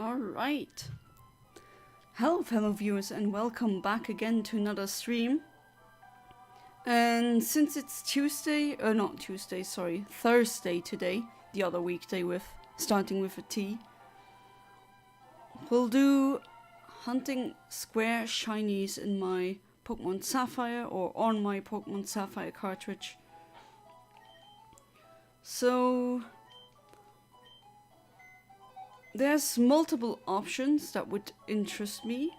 Alright. Hello fellow viewers and welcome back again to another stream. And since it's Thursday today, the other weekday starting with a T, we'll do hunting square shinies in my Pokémon Sapphire or on my Pokémon Sapphire cartridge. So there's multiple options that would interest me.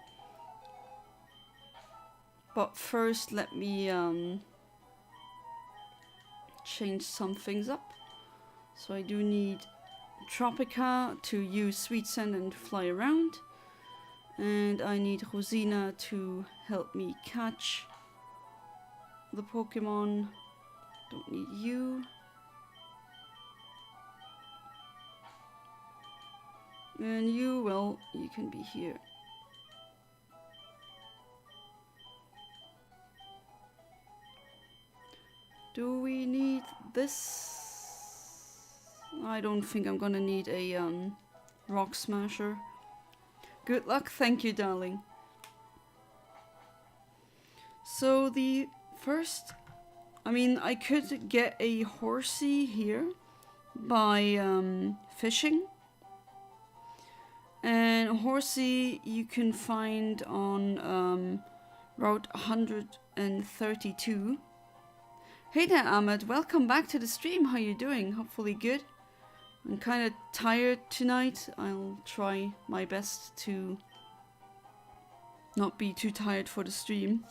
But first let me change some things up. So I do need Tropica to use Sweet Scent and fly around. And I need Rosina to help me catch the Pokemon. Don't need you. And you, well, you can be here. Do we need this? I don't think I'm gonna need a rock smasher. Good luck, thank you, darling. So the first, I could get a horsey here by fishing. And horsey you can find on Route 132. Hey there, Ahmed. Welcome back to the stream. How you doing? Hopefully good. I'm kind of tired tonight. I'll try my best to not be too tired for the stream,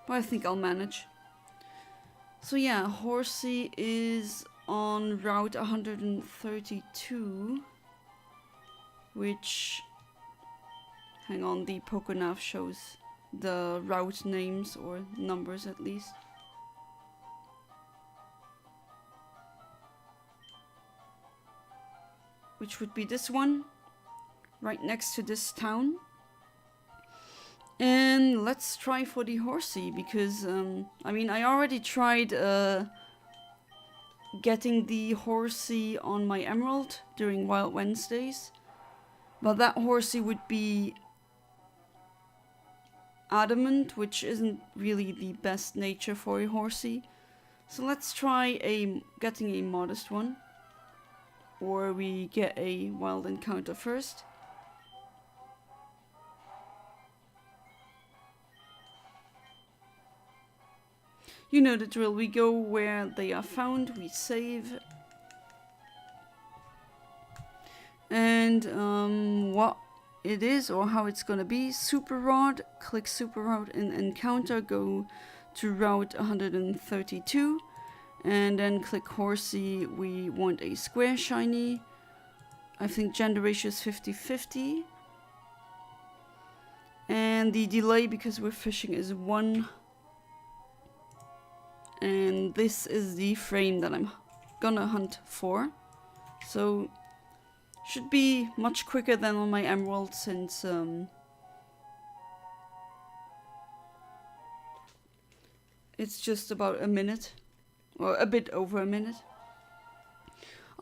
but I think I'll manage. So yeah, horsey is on Route 132. Which, hang on, the Pokénav shows the route names or numbers at least. Which would be this one, right next to this town. And let's try for the horsey because, I already tried getting the horsey on my Emerald during Wild Wednesdays. But that horsey would be adamant, which isn't really the best nature for a horsey. So let's try getting a modest one. Or we get a wild encounter first. You know the drill, we go where they are found, we save. And what it is or how it's gonna be. Super Rod, click Super Rod in Encounter, go to Route 132 and then click Horsey. We want a square shiny. I think gender ratio is 50-50. And the delay because we're fishing is 1. And this is the frame that I'm gonna hunt for. So should be much quicker than on my Emerald since it's just about a minute or a bit over a minute.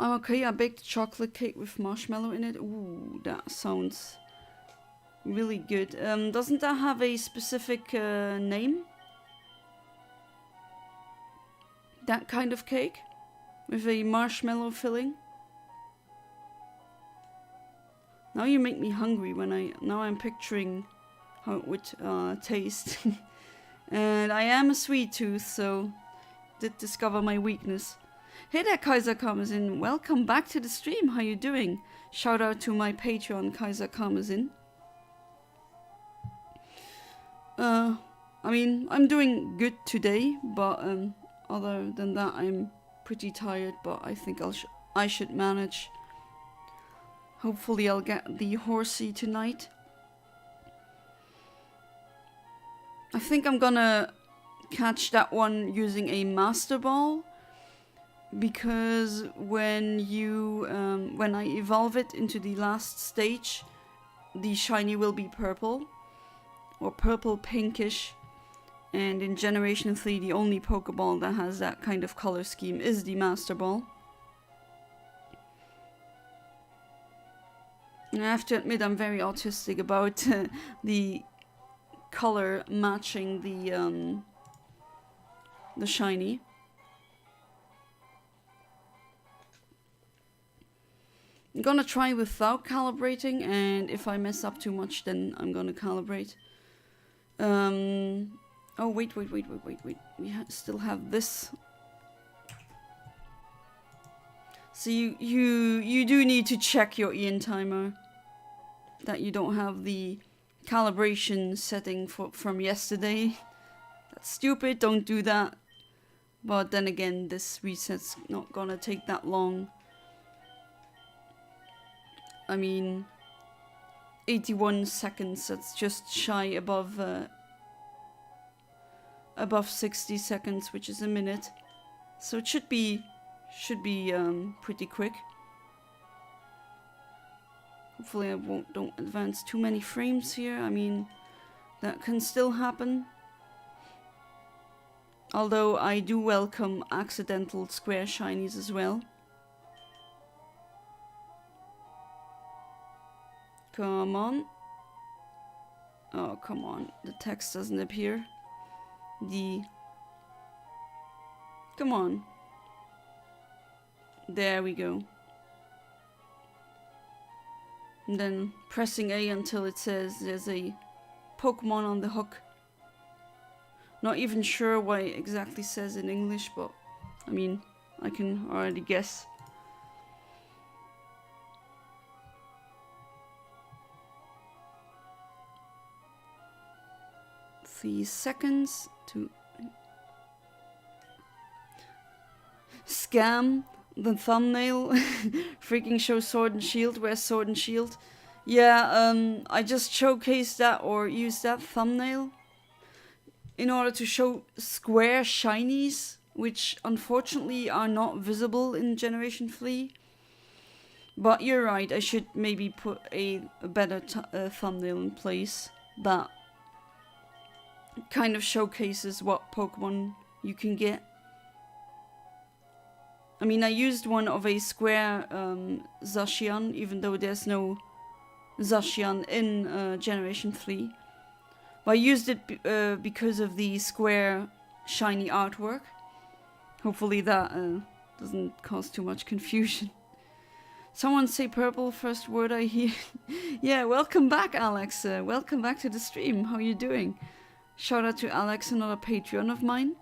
Okay, I baked chocolate cake with marshmallow in it. Ooh, that sounds really good. Doesn't that have a specific name? That kind of cake with a marshmallow filling? Now you make me hungry now I'm picturing how it would taste. And I am a sweet tooth, so did discover my weakness. Hey there, Kaiser Karmazin. Welcome back to the stream. How you doing? Shout out to my Patreon, Kaiser Karmazin. I'm doing good today, but other than that, I'm pretty tired. But I think I should manage. Hopefully I'll get the horsey tonight. I think I'm gonna catch that one using a Master Ball. Because when I evolve it into the last stage, the shiny will be purple. Or purple pinkish. And in Generation 3, the only Pokeball that has that kind of color scheme is the Master Ball. I have to admit I'm very autistic about the color matching the shiny. I'm gonna try without calibrating, and if I mess up too much, then I'm gonna calibrate. Oh, wait. We still have this. So you do need to check your Ian timer. That you don't have the calibration setting from yesterday. That's stupid, don't do that. But then again, this reset's not gonna take that long. I mean, 81 seconds, that's just shy above 60 seconds, which is a minute. So it should be pretty quick. Hopefully I don't advance too many frames here. I mean, that can still happen. Although I do welcome accidental square shinies as well. Come on. Oh, come on. The text doesn't appear. Come on. There we go. And then pressing A until it says there's a Pokemon on the hook. Not even sure what it exactly says in English, but I mean, I can already guess. Seconds to scam the thumbnail. Freaking show Sword and Shield. Where's Sword and Shield? Yeah, I just showcased that or used that thumbnail in order to show square shinies, which unfortunately are not visible in Generation 3. But you're right, I should maybe put a better thumbnail in place that kind of showcases what Pokemon you can get. I mean, I used one of a square Zacian, even though there's no Zacian in Generation 3. But I used it because of the square shiny artwork. Hopefully that doesn't cause too much confusion. Someone say purple, first word I hear. Yeah, welcome back, Alex. Welcome back to the stream. How are you doing? Shout out to Alex, another Patreon of mine.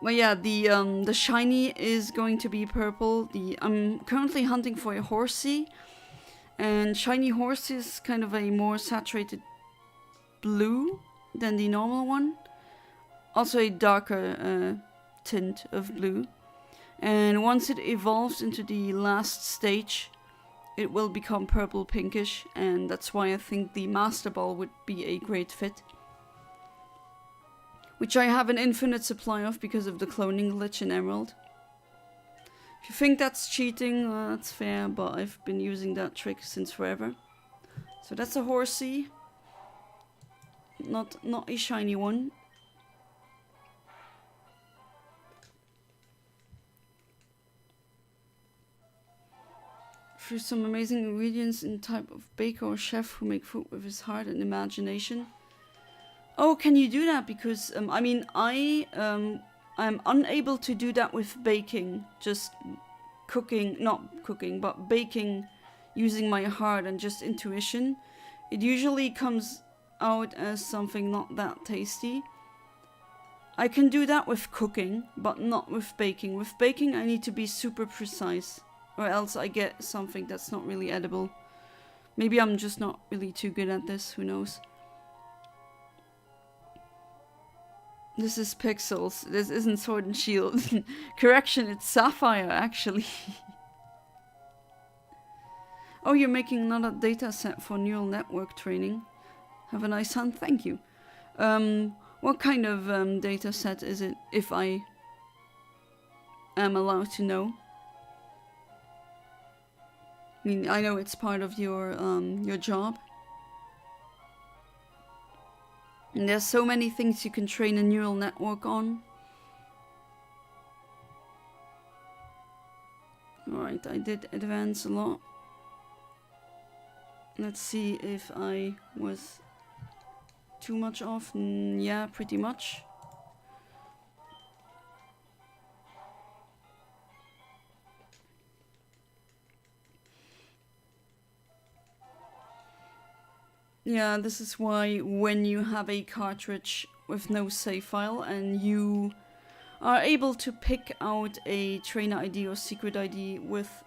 Well, yeah, the shiny is going to be purple. I'm currently hunting for a Horsey, and shiny horse is kind of a more saturated blue than the normal one. Also a darker tint of blue. And once it evolves into the last stage, it will become purple pinkish, and that's why I think the Master Ball would be a great fit. Which I have an infinite supply of because of the cloning glitch in Emerald. If you think that's cheating, that's fair, but I've been using that trick since forever. So that's a Horsey. Not a shiny one. Through some amazing ingredients in type of baker or chef who make food with his heart and imagination. Oh, can you do that? Because I mean, I'm unable to do that with baking. Just cooking, not cooking, but baking using my heart and just intuition. It usually comes out as something not that tasty. I can do that with cooking, but not with baking. With baking, I need to be super precise, or else I get something that's not really edible. Maybe I'm just not really too good at this, who knows. This is Pixels, this isn't Sword and Shield. Correction, it's Sapphire, actually. Oh, you're making another data set for neural network training. Have a nice hunt, thank you. What kind of data set is it, if I am allowed to know? I mean, I know it's part of your job. And there's so many things you can train a neural network on. Alright, I did advance a lot. Let's see if I was too much off. Yeah, pretty much. Yeah, this is why when you have a cartridge with no save file and you are able to pick out a trainer ID or secret ID with,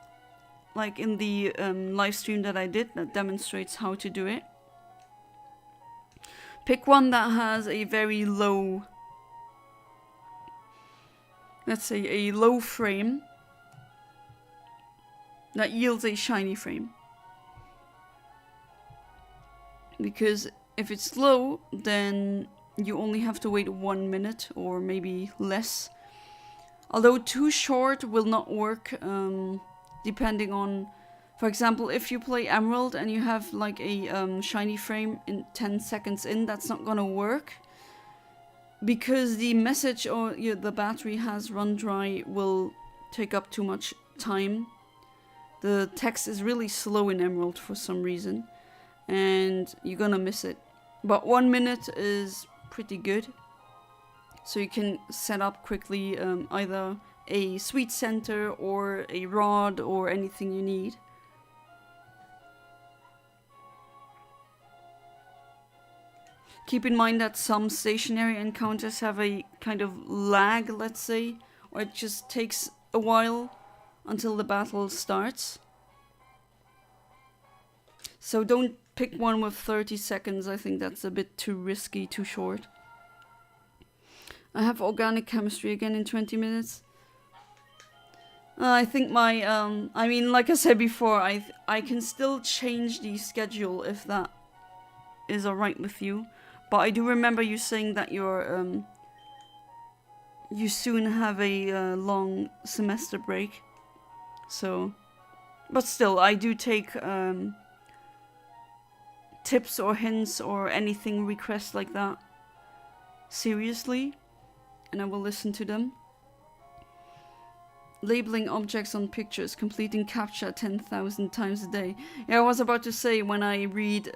like in the live stream that I did that demonstrates how to do it. Pick one that has a very low, let's say a low frame that yields a shiny frame. Because if it's low, then you only have to wait 1 minute or maybe less. Although too short will not work, depending on, for example, if you play Emerald and you have like a shiny frame in 10 seconds in, that's not gonna work. Because the message or the battery has run dry will take up too much time. The text is really slow in Emerald for some reason. And you're gonna miss it. But 1 minute is pretty good. So you can set up quickly either a sweet center or a rod or anything you need. Keep in mind that some stationary encounters have a kind of lag, let's say, or it just takes a while until the battle starts. So don't pick one with 30 seconds, I think that's a bit too risky, too short. I have organic chemistry again in 20 minutes. I think my, I mean, like I said before, I can still change the schedule if that is alright with you. But I do remember you saying that you're, you soon have a long semester break. So, but still, I do take, tips or hints or anything requests like that seriously, and I will listen to them. Labeling objects on pictures, completing CAPTCHA 10,000 times a day. Yeah, I was about to say, when I read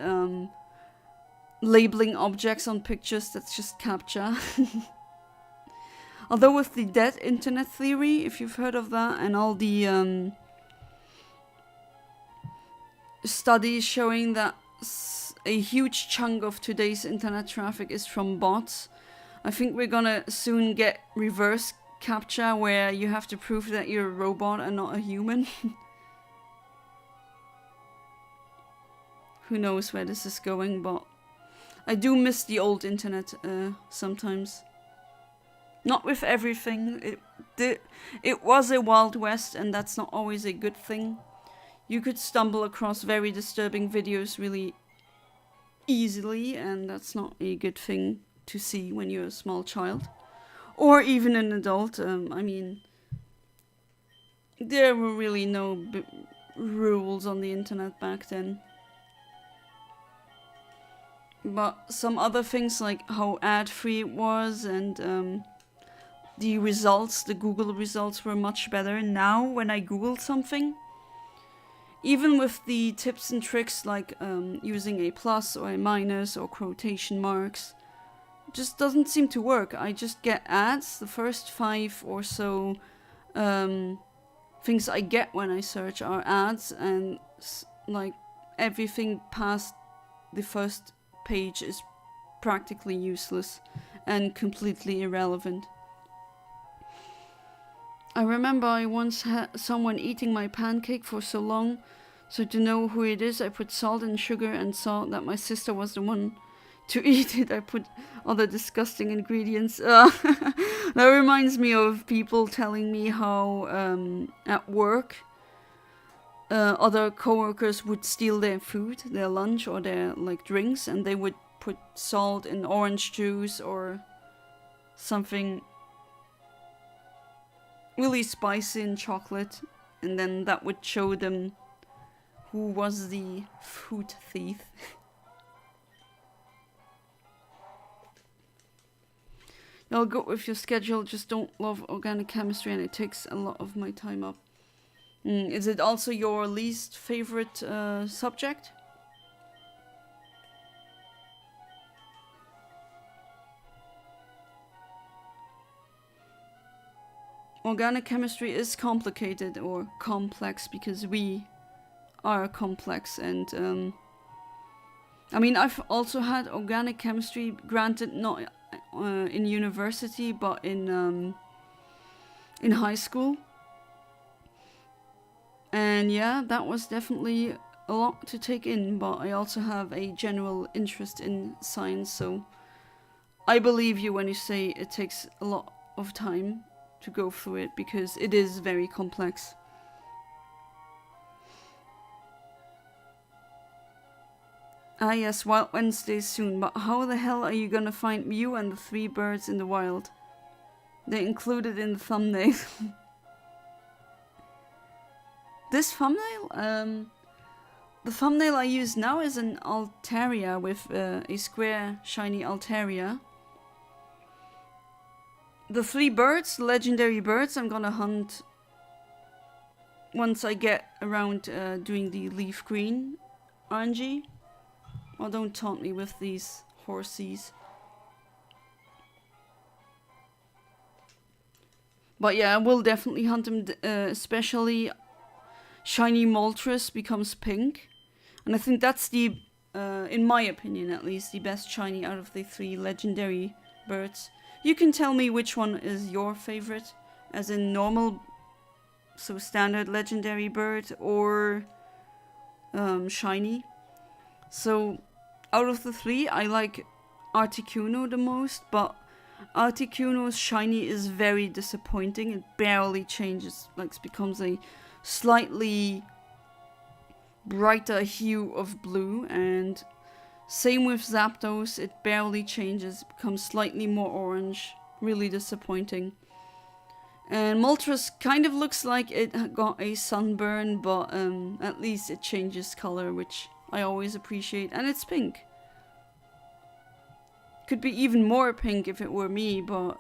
labeling objects on pictures, that's just CAPTCHA. Although with the dead internet theory, if you've heard of that, and all the studies showing that a huge chunk of today's internet traffic is from bots, I think we're gonna soon get reverse CAPTCHA where you have to prove that you're a robot and not a human. Who knows where this is going, but I do miss the old internet sometimes. Not with everything. It was a Wild West, and that's not always a good thing. You could stumble across very disturbing videos really easily, and that's not a good thing to see when you're a small child. Or even an adult. I mean, there were really no rules on the internet back then. But some other things, like how ad-free it was, and the results, the Google results were much better. Now, when I Google something, even with the tips and tricks like using a plus or a minus or quotation marks, just doesn't seem to work. I just get ads. The first 5 or so things I get when I search are ads, and like everything past the first page is practically useless and completely irrelevant. I remember I once had someone eating my pancake for so long, so to know who it is I put salt and sugar and saw that my sister was the one to eat it. I put other disgusting ingredients. That reminds me of people telling me how at work other coworkers would steal their food, their lunch or their like drinks, and they would put salt in orange juice or something really spicy in chocolate, and then that would show them who was the food thief. I'll go with your schedule, just don't love organic chemistry and it takes a lot of my time up. Is it also your least favorite subject? organic chemistry is complicated or complex because we are complex, and I mean, I've also had organic chemistry, granted not in university, but in high school. And yeah, that was definitely a lot to take in, but I also have a general interest in science, so I believe you when you say it takes a lot of time to go through it, because it is very complex. Ah yes, Wild Wednesday soon, but how the hell are you gonna find Mew and the 3 birds in the wild? They're included in the thumbnail. This thumbnail? The thumbnail I use now is an Altaria with a square shiny Altaria. The 3 birds, legendary birds, I'm gonna hunt once I get around doing the leaf green RNG. Oh, don't taunt me with these horsies. But yeah, I will definitely hunt them, especially shiny Moltres becomes pink. And I think that's the, in my opinion at least, the best shiny out of the 3 legendary birds. You can tell me which one is your favorite, as in normal, so standard legendary bird, or shiny. So out of the 3, I like Articuno the most, but Articuno's shiny is very disappointing. It barely changes, like it becomes a slightly brighter hue of blue, and same with Zapdos, it barely changes, it becomes slightly more orange, really disappointing. And Moltres kind of looks like it got a sunburn, but at least it changes color, which I always appreciate, and it's pink. Could be even more pink if it were me, but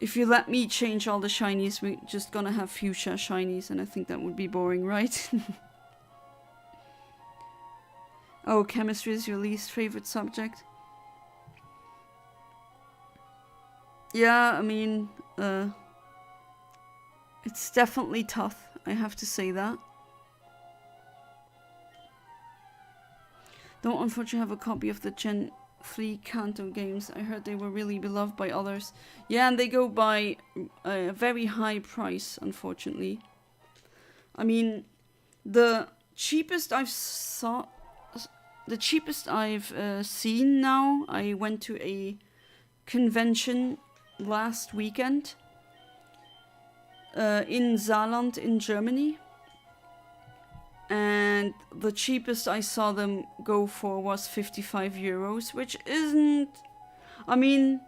if you let me change all the shinies, we're just gonna have fuchsia shinies, and I think that would be boring, right? Oh, chemistry is your least favorite subject? Yeah, I mean, it's definitely tough, I have to say that. Don't unfortunately have a copy of the Gen 3 Kanto games. I heard they were really beloved by others. Yeah, and they go by a very high price, unfortunately. I mean, the cheapest I've seen now, I went to a convention last weekend in Saarland in Germany, and the cheapest I saw them go for was 55 euros, which isn't, I mean,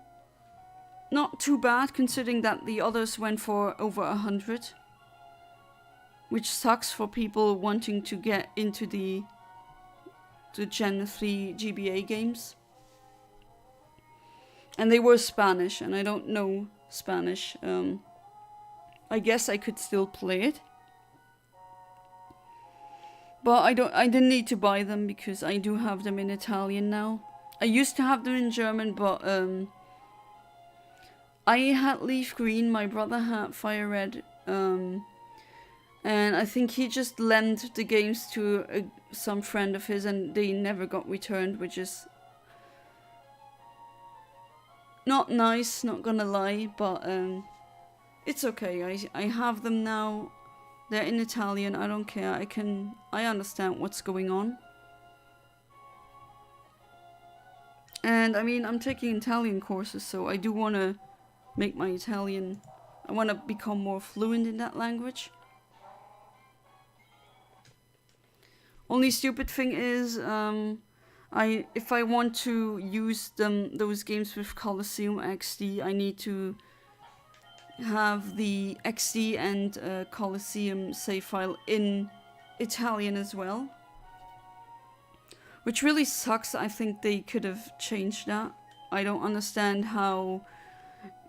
not too bad considering that the others went for over 100, which sucks for people wanting to get into the Gen 3 GBA games. And they were Spanish, and I don't know Spanish. I guess I could still play it, but I didn't need to buy them because I do have them in Italian now. I used to have them in German, but I had Leaf Green, my brother had Fire Red, and I think he just lent the games to some friend of his, and they never got returned, which is not nice, not gonna lie, but it's okay. I have them now. They're in Italian, I don't care. I understand what's going on. And I mean, I'm taking Italian courses, so I do want to make my Italian, I want to become more fluent in that language. Only stupid thing is, if I want to use those games with Colosseum XD, I need to have the XD and Colosseum save file in Italian as well, which really sucks. I think they could have changed that. I don't understand how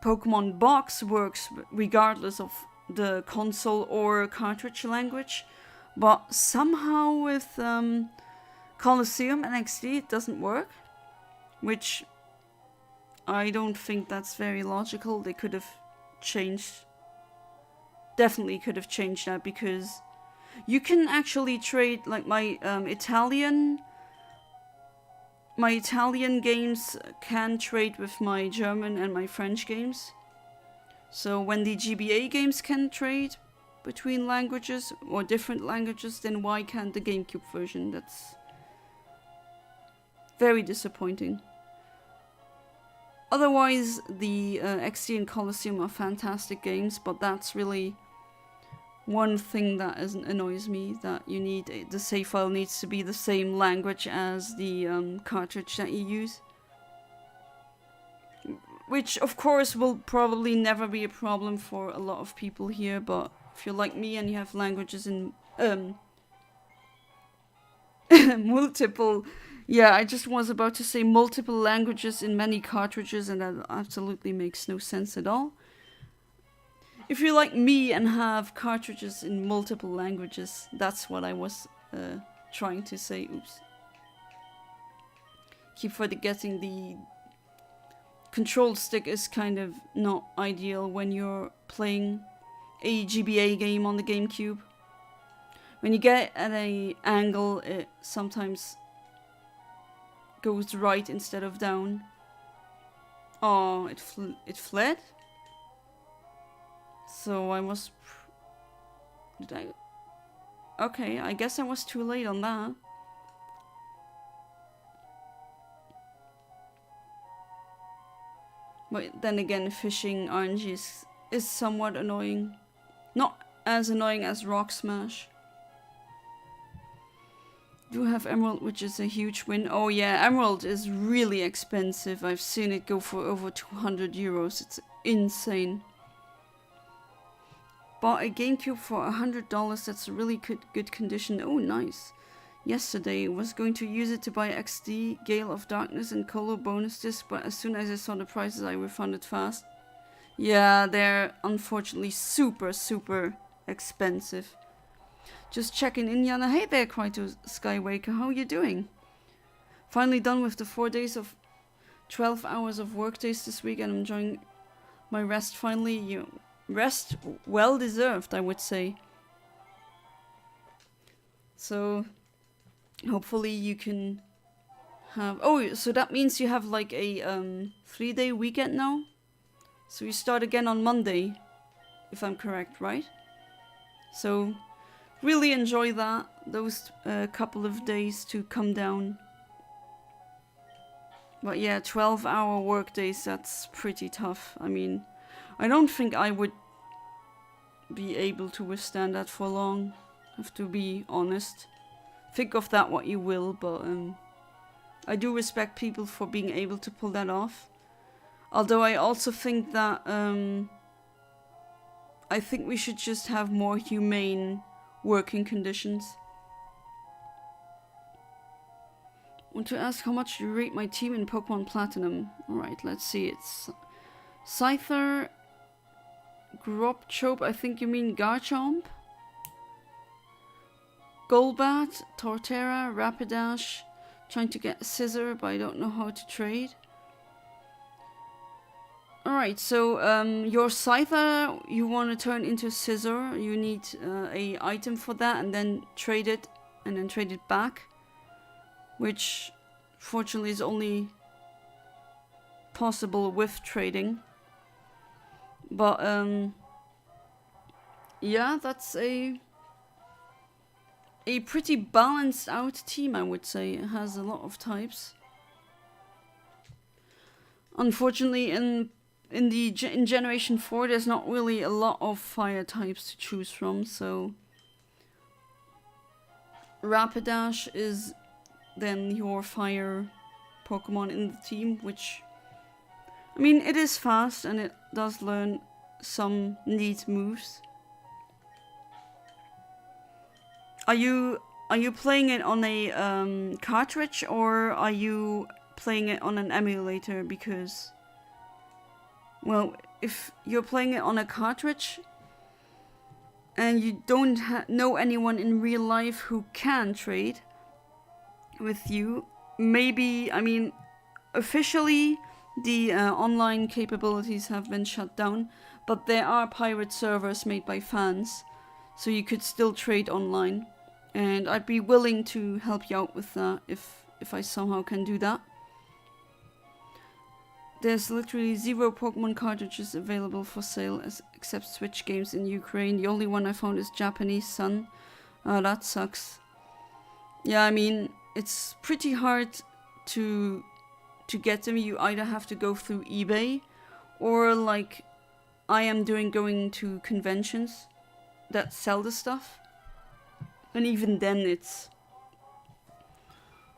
Pokemon Box works regardless of the console or cartridge language, but somehow with Colosseum and XD it doesn't work, which I don't think that's very logical. They could have changed definitely could have changed that, because you can actually trade, like my Italian games can trade with my German and my French games. So when the GBA games can trade between languages or different languages, then why can't the GameCube version? That's very disappointing. Otherwise, the XD and Colosseum are fantastic games, but that's really one thing that annoys me, that you need, the save file needs to be the same language as the cartridge that you use. Which, of course, will probably never be a problem for a lot of people here, but if you're like me and you have languages in multiple... Yeah, I just was about to say multiple languages in many cartridges, and that absolutely makes no sense at all. If you're like me and have cartridges in multiple languages, that's what I was trying to say. Oops. Keep forgetting the control stick is kind of not ideal when you're playing a GBA game on the GameCube. When you get at an angle, it sometimes goes right instead of down. Oh, it fled? So I was... Did I... Okay, I guess I was too late on that. But then again, fishing RNG is somewhat annoying. Not as annoying as Rock Smash. Do have Emerald, which is a huge win. Oh yeah, Emerald is really expensive. I've seen it go for over 200 euros. It's insane. Bought a GameCube for $100. That's a really good condition. Oh, nice. Yesterday, was going to use it to buy XD, Gale of Darkness, and Colo bonus disc, but as soon as I saw the prices, I refunded fast. Yeah, they're unfortunately super expensive. Just checking in, Yana. Hey there, Kryto Skywaker. How are you doing? Finally done with the 4 days of 12 hours of work days this week, and I'm enjoying my rest finally. Rest well deserved, I would say. So hopefully you can have... Oh, so that means you have like a 3-day weekend now? So you start again on Monday, if I'm correct, right? So really enjoy that, those couple of days to come down. But yeah, 12-hour work days, that's pretty tough. I mean, I don't think I would be able to withstand that for long, have to be honest. Think of that what you will, but I do respect people for being able to pull that off. Although I also think that I think we should just have more humane working conditions. Want to ask how much you rate my team in Pokemon Platinum. Alright, let's see. It's Scyther, Grobchop, I think you mean Garchomp, Golbat, Torterra, Rapidash. Trying to get Scissor, but I don't know how to trade. Alright, so your Scyther you want to turn into Scissor. You need a item for that, and then trade it, back. Which fortunately is only possible with trading. But yeah, that's a pretty balanced out team, I would say. It has a lot of types. Unfortunately, in Generation 4, there's not really a lot of fire types to choose from, so Rapidash is then your fire Pokemon in the team, which, I mean, it is fast and it does learn some neat moves. Are you playing it on a cartridge, or are you playing it on an emulator? Because, well, if you're playing it on a cartridge and you don't know anyone in real life who can trade with you, maybe, I mean, officially the online capabilities have been shut down, but there are pirate servers made by fans, so you could still trade online, and I'd be willing to help you out with that if I somehow can do that. There's literally 0 Pokemon cartridges available for sale except Switch games in Ukraine. The only one I found is Japanese Sun. That sucks. Yeah, I mean, it's pretty hard to get them. You either have to go through eBay or like I am doing, going to conventions that sell the stuff. And even then it's...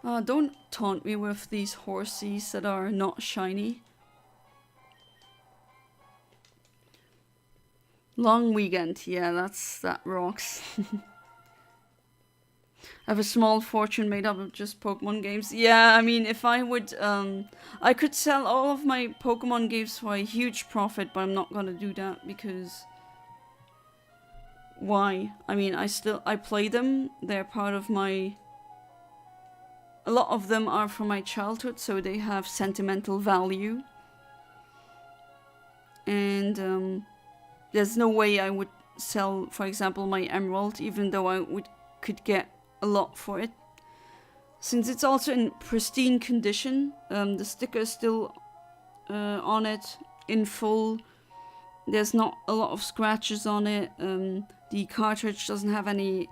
don't taunt me with these horsies that are not shiny. Long weekend, yeah, that rocks. I have a small fortune made up of just Pokemon games. Yeah, I mean, if I would, I could sell all of my Pokemon games for a huge profit, but I'm not gonna do that because... Why? I mean, I play them. They're part of my... A lot of them are from my childhood, so they have sentimental value. And, there's no way I would sell, for example, my Emerald, even though I could get a lot for it. Since it's also in pristine condition, the sticker is still on it in full. There's not a lot of scratches on it. The cartridge doesn't have any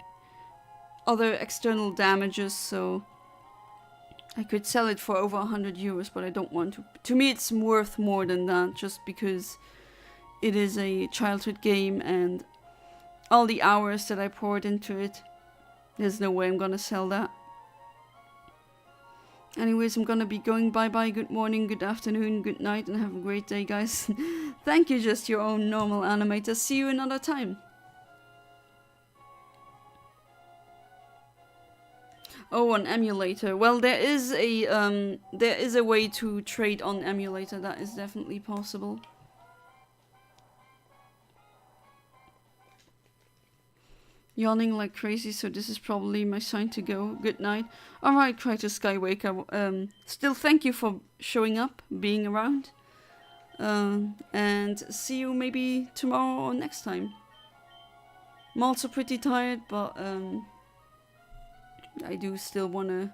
other external damages, so I could sell it for over 100 euros, but I don't want to. To me, it's worth more than that, just because it is a childhood game and all the hours that I poured into it. There's no way I'm gonna sell that. Anyways, I'm gonna be going bye-bye. Good morning, good afternoon, good night, and have a great day, guys. Thank you, just your own normal animator. See you another time. Oh, an emulator. Well, there is a way to trade on emulator. That is definitely possible. Yawning like crazy, so this is probably my sign to go. Good night. Alright, Crichton Skywaker. Still thank you for showing up, being around. And see you maybe tomorrow or next time. I'm also pretty tired, but I do still want to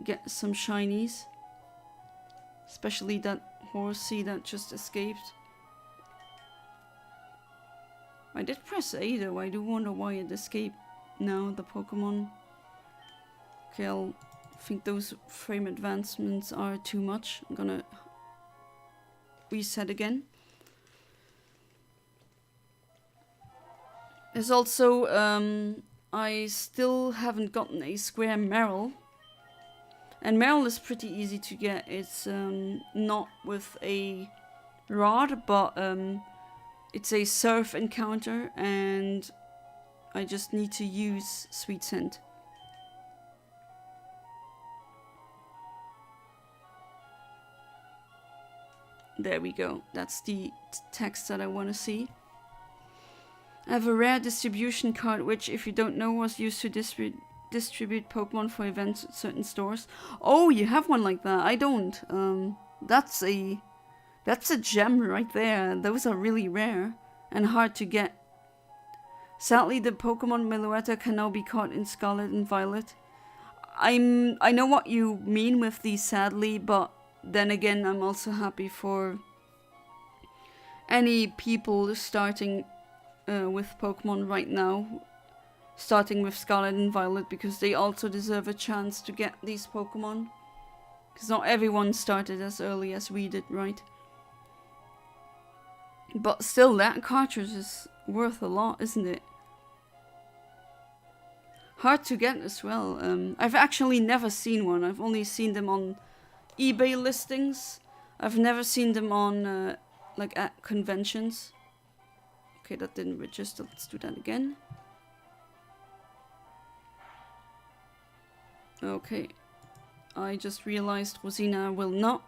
get some shinies. Especially that horsey that just escaped. I did press A though. I do wonder why it escaped now, the Pokemon. Okay, I think those frame advancements are too much. I'm gonna reset again. There's also, I still haven't gotten a square Meryl. And Meryl is pretty easy to get. It's not with a rod, but it's a surf encounter, and I just need to use Sweet Scent. There we go. That's the text that I want to see. I have a rare distribution card, which, if you don't know, was used to distribute Pokemon for events at certain stores. Oh, you have one like that. I don't. That's a gem right there. Those are really rare and hard to get. Sadly, the Pokemon Meloetta can now be caught in Scarlet and Violet. I know what you mean with the sadly, but then again, I'm also happy for any people starting with Pokemon right now, starting with Scarlet and Violet, because they also deserve a chance to get these Pokemon. Because not everyone started as early as we did, right? But still, that cartridge is worth a lot, isn't it? Hard to get as well. I've actually never seen one. I've only seen them on eBay listings. I've never seen them on, like, at conventions. Okay, that didn't register. Let's do that again. Okay. I just realized Rosina will not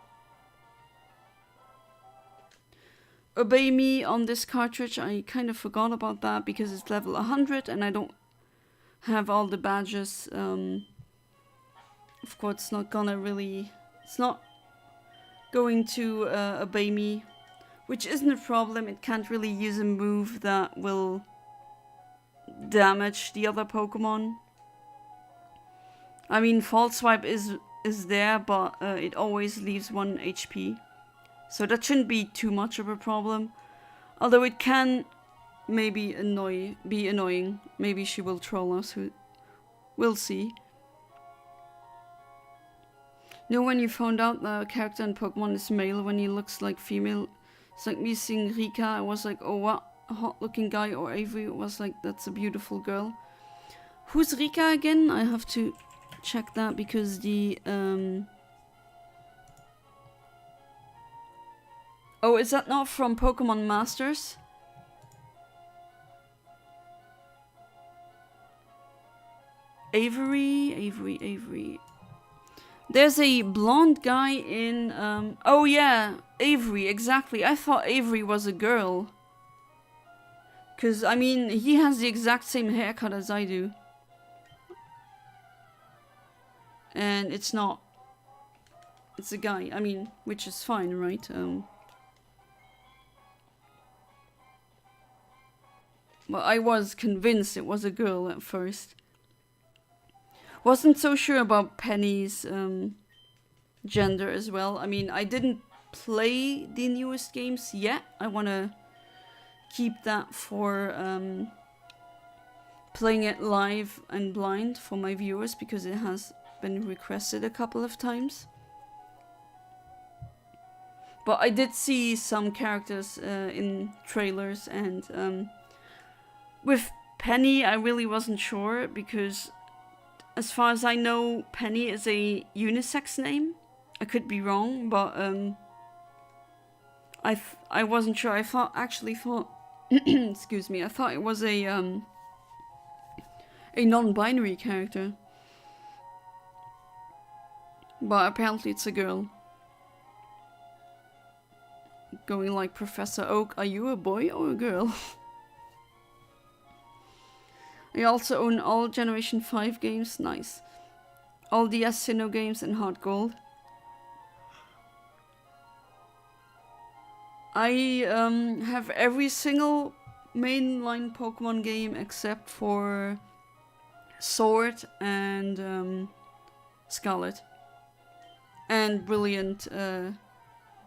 obey me on this cartridge. I kind of forgot about that because it's level 100 and I don't have all the badges. Of course, it's not gonna really... It's not going to obey me, which isn't a problem. It can't really use a move that will damage the other Pokemon. I mean, False Swipe is there, but it always leaves 1 HP. So that shouldn't be too much of a problem. Although it can maybe be annoying. Maybe she will troll us. We'll see. You know, when you found out the character in Pokemon is male when he looks like female, it's like me seeing Rika. I was like, oh, what a hot looking guy. Or Avery was like, that's a beautiful girl. Who's Rika again? I have to check that because the oh, is that not from Pokemon Masters? Avery. There's a blonde guy in oh yeah, Avery, exactly. I thought Avery was a girl. 'Cause I mean, he has the exact same haircut as I do. And it's not. It's a guy. I mean, which is fine, right? Well, I was convinced it was a girl at first. Wasn't so sure about Penny's gender as well. I mean, I didn't play the newest games yet. I want to keep that for playing it live and blind for my viewers because it has been requested a couple of times. But I did see some characters in trailers, and with Penny I really wasn't sure because as far as I know Penny is a unisex name. I could be wrong, but I wasn't sure. I actually thought excuse me, I thought it was a non-binary character. But apparently it's a girl. Going like Professor Oak, are you a boy or a girl? I also own all Generation 5 games, nice. All the Sinnoh games and Hard Gold. I have every single mainline Pokemon game except for Sword and Scarlet. And Brilliant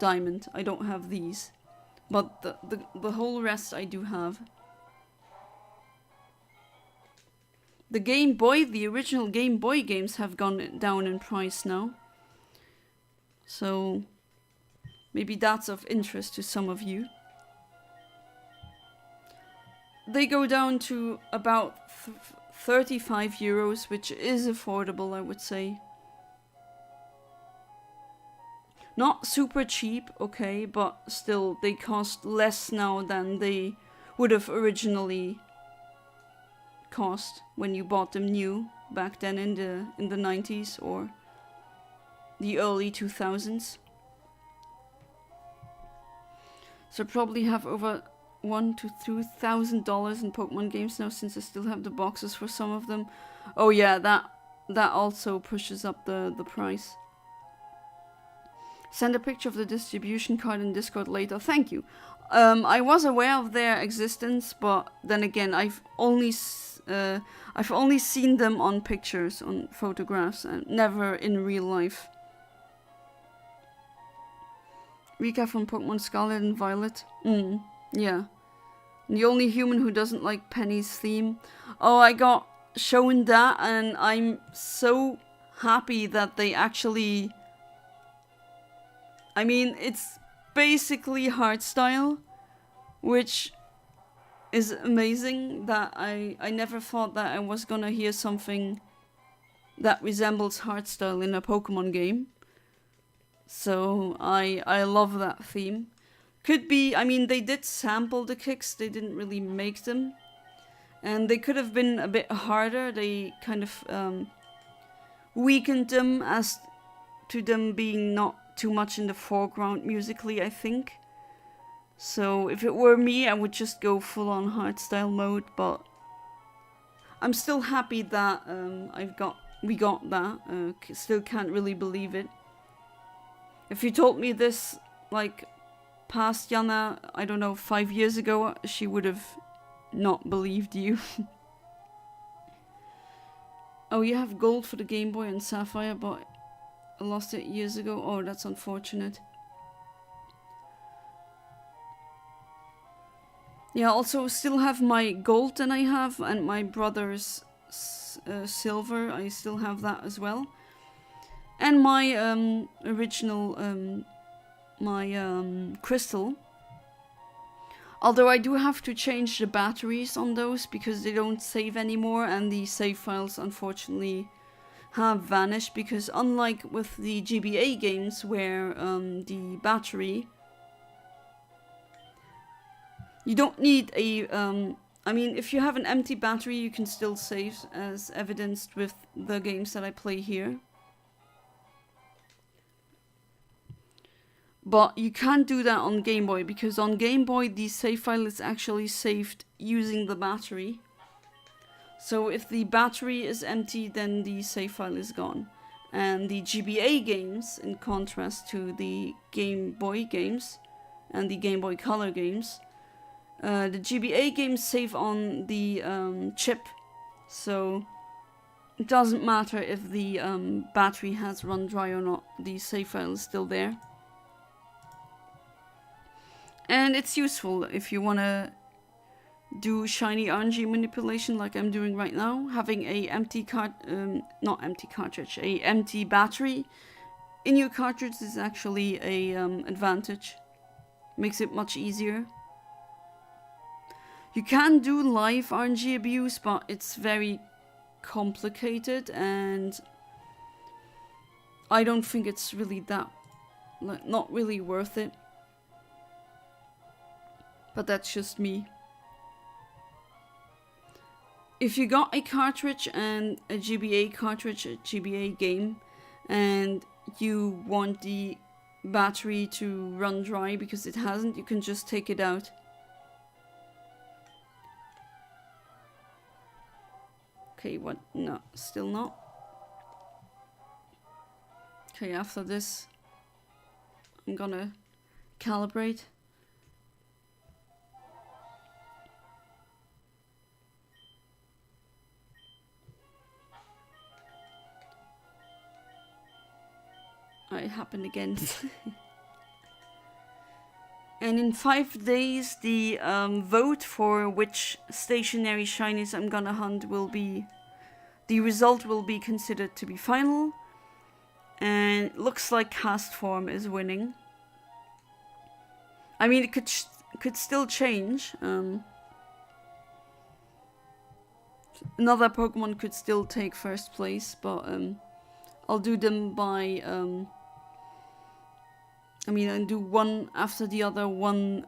Diamond. I don't have these. But the whole rest I do have. The Game Boy, the original Game Boy games have gone down in price now. So maybe that's of interest to some of you. They go down to about 35 euros, which is affordable, I would say. Not super cheap, okay, but still they cost less now than they would have originally cost when you bought them new back then in the 90s or the early 2000s. So I probably have over $1,000 to $2,000 in Pokemon games now, since I still have the boxes for some of them. Oh yeah, that also pushes up the price. Send a picture of the distribution card in Discord later. Thank you. I was aware of their existence, but then again, I've only seen them on pictures, on photographs, and never in real life. Rika from Pokemon Scarlet and Violet. Yeah. The only human who doesn't like Penny's theme. Oh, I got shown that, and I'm so happy that they actually... I mean, it's basically hardstyle, which is amazing. That I never thought that I was gonna hear something that resembles hardstyle in a Pokemon game. So I love that theme. Could be, I mean, they did sample the kicks, they didn't really make them. And they could have been a bit harder. They kind of weakened them as to them being not too much in the foreground musically, I think. So if it were me, I would just go full on hardstyle mode, but I'm still happy that we got that. Still can't really believe it. If you told me this, like, past Yana, I don't know, 5 years ago, she would have not believed you. Oh, you have gold for the Game Boy and Sapphire, but I lost it years ago. Oh, that's unfortunate. Yeah, also still have my gold that I have, and my brother's silver. I still have that as well. And my original, crystal. Although I do have to change the batteries on those because they don't save anymore, and the save files unfortunately have vanished, because unlike with the GBA games where the battery, you don't need a I mean, if you have an empty battery you can still save, as evidenced with the games that I play here. But you can't do that on Game Boy, because on Game Boy the save file is actually saved using the battery. So if the battery is empty, then the save file is gone. And the GBA games, in contrast to the Game Boy games and the Game Boy Color games, the GBA games save on the chip. So it doesn't matter if the battery has run dry or not, the save file is still there. And it's useful if you want to do shiny RNG manipulation like I'm doing right now. Having a empty empty battery in your cartridge is actually a advantage. Makes it much easier. You can do live RNG abuse, but it's very complicated, and I don't think it's really that, not really worth it. But that's just me. If you got a cartridge and a GBA cartridge, a GBA game, and you want the battery to run dry because it hasn't, you can just take it out. Okay, what? No, still not. Okay, after this, I'm gonna calibrate. Oh, it happened again. And in 5 days, the vote for which stationary shinies I'm gonna hunt will be... The result will be considered to be final. And it looks like cast form is winning. I mean, it could still change. Another Pokemon could still take first place, but I'll do them by... I mean, I'll do one after the other. One,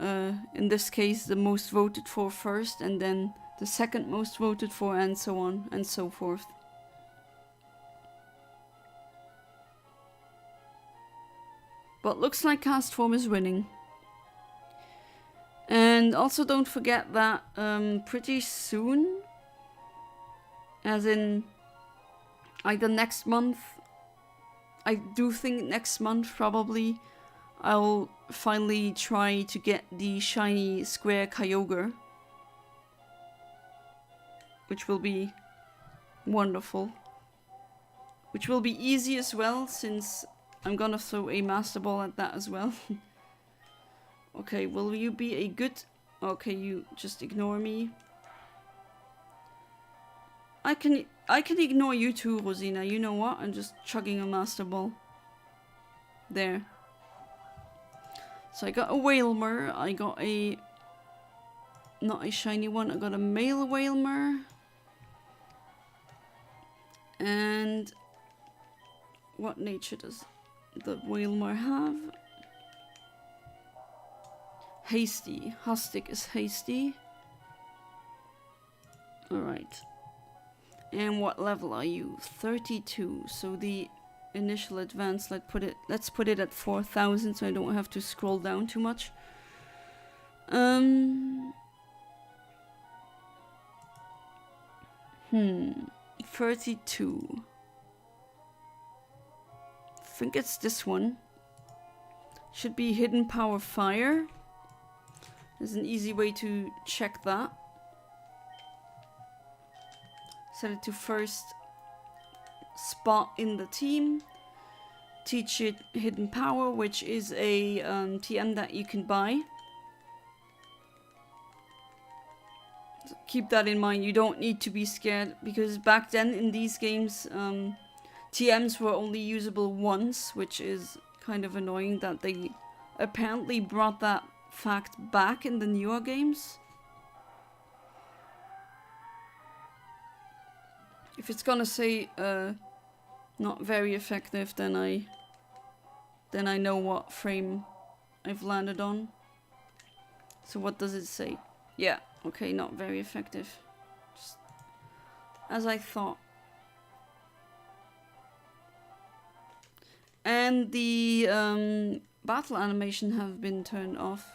in this case, the most voted for first, and then the second most voted for, and so on and so forth. But looks like cast form is winning. And also don't forget that pretty soon, as in either next month, I do think next month probably, I'll finally try to get the shiny square Kyogre, which will be wonderful. Which will be easy as well, since I'm gonna throw a Master Ball at that as well. Okay, will you be a good... Okay, you just ignore me. I can ignore you too, Rosina. You know what? I'm just chugging a Master Ball. There. So I got a Wailmer, I got a... Not a shiny one, I got a male Wailmer. And... What nature does the Wailmer have? Hasty. Hustic is hasty. Alright. And what level are you? 32. So the... initial advance, let's put it at 4,000 so I don't have to scroll down too much. 32. I think it's this one. Should be hidden power fire. There's an easy way to check that. Set it to first spot in the team. Teach it hidden power, which is a TM that you can buy. So keep that in mind. You don't need to be scared, because back then in these games TMs were only usable once, which is kind of annoying that they apparently brought that fact back in the newer games. If it's gonna say not very effective, then I know what frame I've landed on. So what does it say? Yeah, okay, not very effective. Just as I thought. And the battle animation have been turned off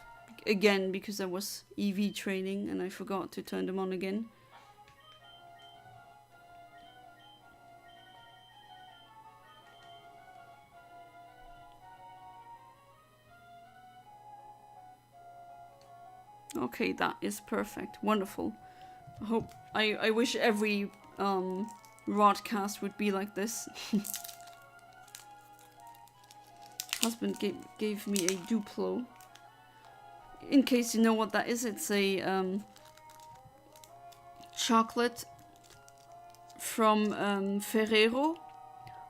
again because I was EV training and I forgot to turn them on again. Okay, that is perfect. Wonderful. I wish every broadcast would be like this. Husband gave me a Duplo. In case you know what that is, it's a chocolate from Ferrero,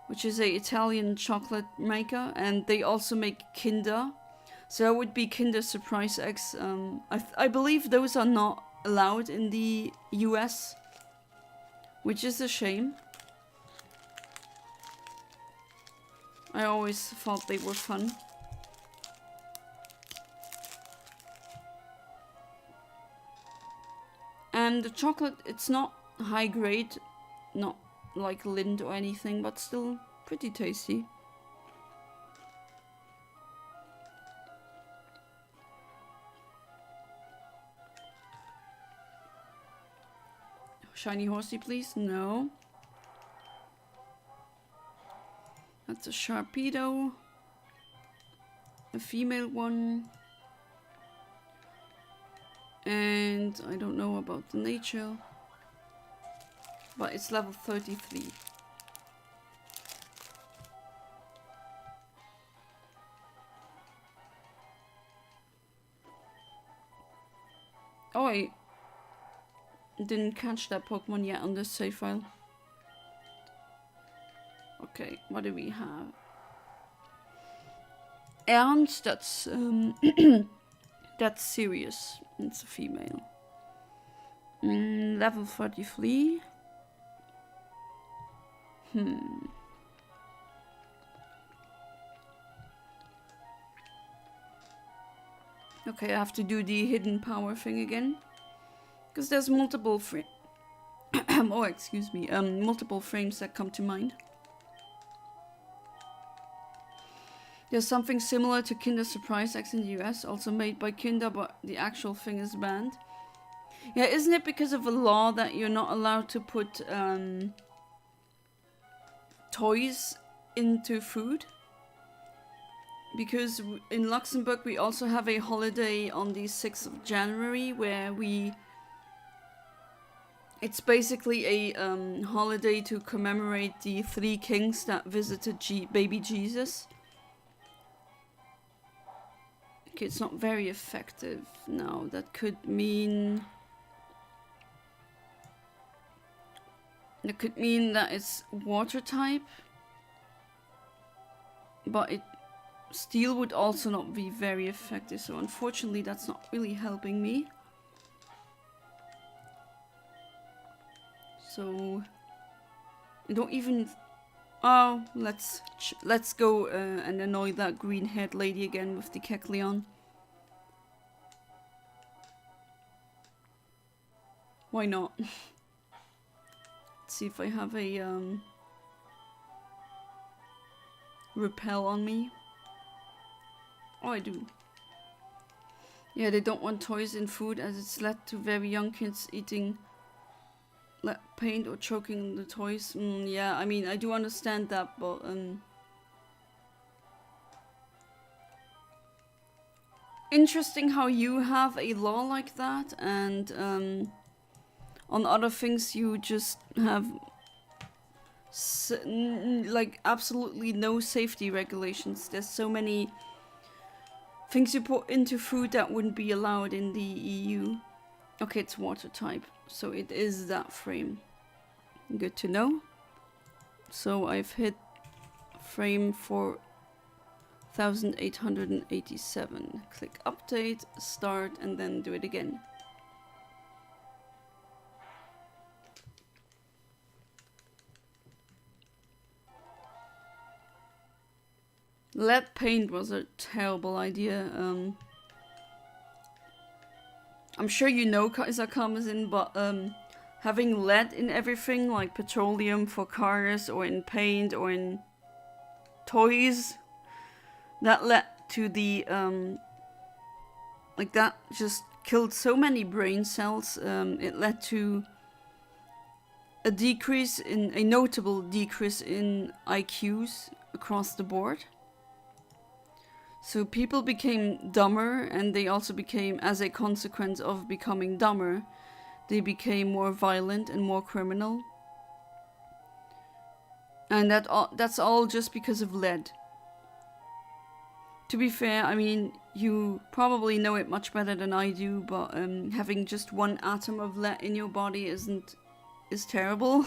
which is a Italian chocolate maker, and they also make Kinder. So that would be Kinder Surprise Eggs. I believe those are not allowed in the US, which is a shame. I always thought they were fun. And the chocolate, it's not high grade, not like Lindt or anything, but still pretty tasty. Shiny horsey, please. No. That's a Sharpedo. A female one. And I don't know about the nature. But it's level 33. Oh, I didn't catch that Pokemon yet on this save file. Okay, what do we have? Ernst, that's that's serious. It's a female. Level 33. Okay, I have to do the hidden power thing again. Because there's multiple oh, excuse me. Multiple frames that come to mind. There's something similar to Kinder Surprise Eggs in the US, also made by Kinder, but the actual thing is banned. Yeah, isn't it because of a law that you're not allowed to put toys into food? Because in Luxembourg we also have a holiday on the 6th of January where it's basically a holiday to commemorate the 3 kings that visited baby Jesus. Okay, it's not very effective. Now, that could mean... It could mean that it's water type. But steel would also not be very effective. So unfortunately, that's not really helping me. So... I don't even... Oh, let's go and annoy that green-haired lady again with the Kecleon. Why not? Let's see if I have a repel on me. Oh, I do. Yeah, they don't want toys in food as it's led to very young kids eating paint or choking the toys. Yeah, I mean, I do understand that, but interesting how you have a law like that, and on other things you just have like absolutely no safety regulations. There's so many things you put into food that wouldn't be allowed in the EU. Okay, it's water type, so it is that frame. Good to know. So I've hit frame 4887. Click update, start, and then do it again. Lead paint was a terrible idea. I'm sure you know Kaiser-Karmazin, but having lead in everything, like petroleum for cars, or in paint, or in toys, that led to the like that just killed so many brain cells. It led to a notable decrease in IQs across the board. So people became dumber, and they also became, as a consequence of becoming dumber, they became more violent and more criminal. And that's all just because of lead. To be fair, I mean, you probably know it much better than I do, but having just one atom of lead in your body is terrible.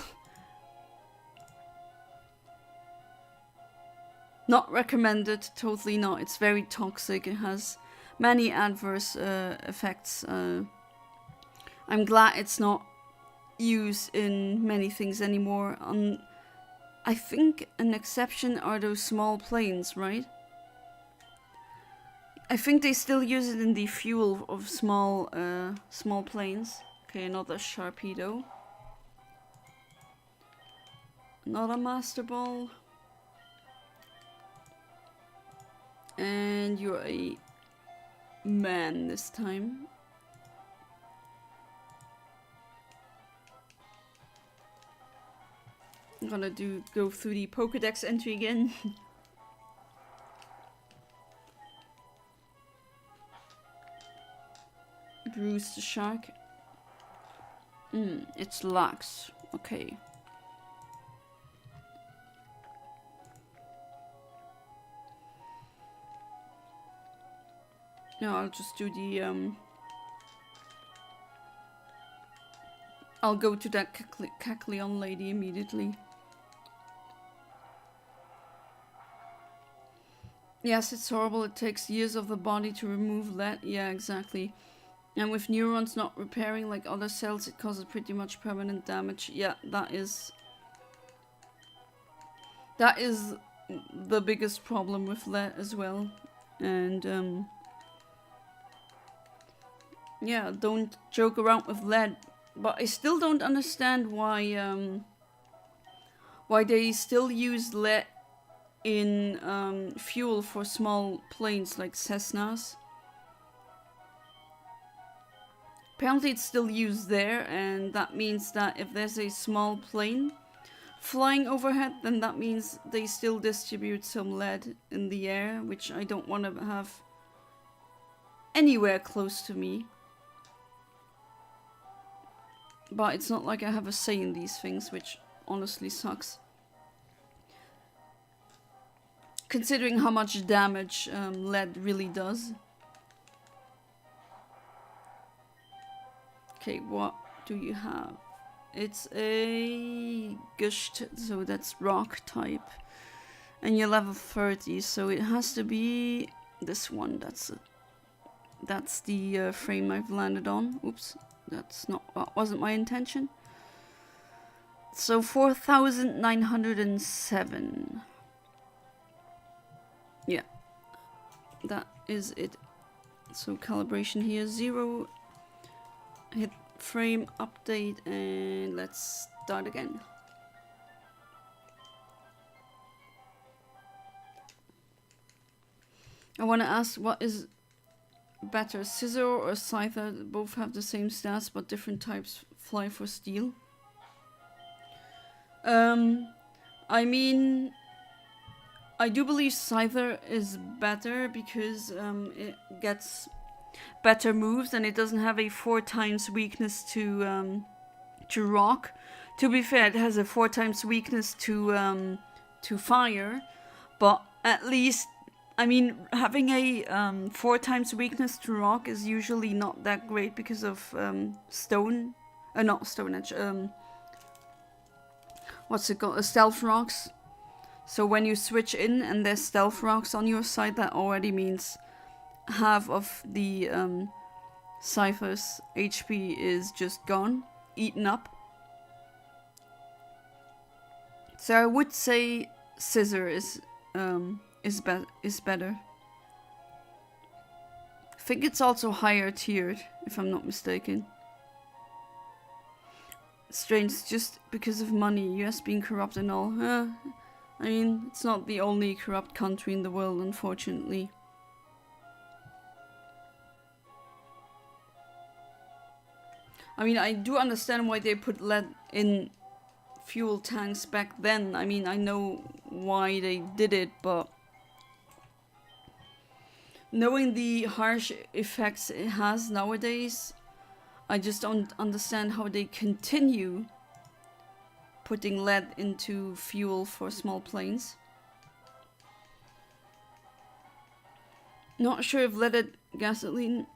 Not recommended, totally not. It's very toxic. It has many adverse effects. I'm glad it's not used in many things anymore. I think an exception are those small planes, right? I think they still use it in the fuel of small planes. Okay, another Sharpedo. Another Master Ball. And you're a man this time. I'm gonna go through the Pokédex entry again. Bruce the Shark. It's Lux. Okay. No, I'll just do the I'll go to that Cackleon lady immediately. Yes, it's horrible. It takes years of the body to remove lead. Yeah, exactly. And with neurons not repairing like other cells, it causes pretty much permanent damage. Yeah, that is the biggest problem with lead as well. And yeah, don't joke around with lead. But I still don't understand why they still use lead in fuel for small planes like Cessnas. Apparently it's still used there, and that means that if there's a small plane flying overhead, then that means they still distribute some lead in the air, which I don't want to have anywhere close to me. But it's not like I have a say in these things, which honestly sucks. Considering how much damage lead really does. Okay, what do you have? It's a Gusht, so that's rock type. And you're level 30, so it has to be this one. That's the frame I've landed on. Oops, that wasn't my intention. So 4,907. Yeah, that is it. So calibration here, 0. Hit frame, update, and let's start again. I want to ask, what is better, Scizor or Scyther? Both have the same stats, but different types fly for steel. I mean, I do believe Scyther is better because it gets better moves, and it doesn't have a 4 times weakness to rock. To be fair, it has a 4 times weakness to fire, but at least, I mean, having a 4 times weakness to rock is usually not that great because of not stone edge, what's it called? Stealth rocks. So when you switch in and there's stealth rocks on your side, that already means half of the Saphir's HP is just gone, eaten up. So I would say Scissor is better. I think it's also higher tiered, if I'm not mistaken. Strange, just because of money, US being corrupt and all. I mean, it's not the only corrupt country in the world, unfortunately. I mean, I do understand why they put lead in fuel tanks back then. I mean, I know why they did it, but knowing the harsh effects it has nowadays, I just don't understand how they continue putting lead into fuel for small planes. Not sure if leaded gasoline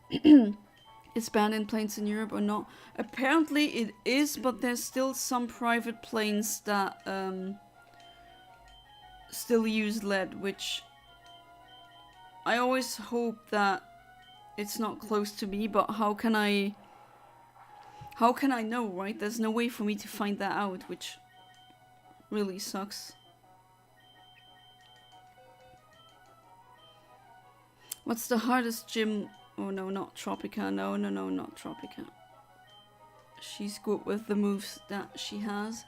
is banned in planes in Europe or not. Apparently it is, but there's still some private planes that still use lead, which I always hope that it's not close to me, but how can I know, right? There's no way for me to find that out, which really sucks. What's the hardest gym? Oh no, not Tropica. No, not Tropica. She's good with the moves that she has.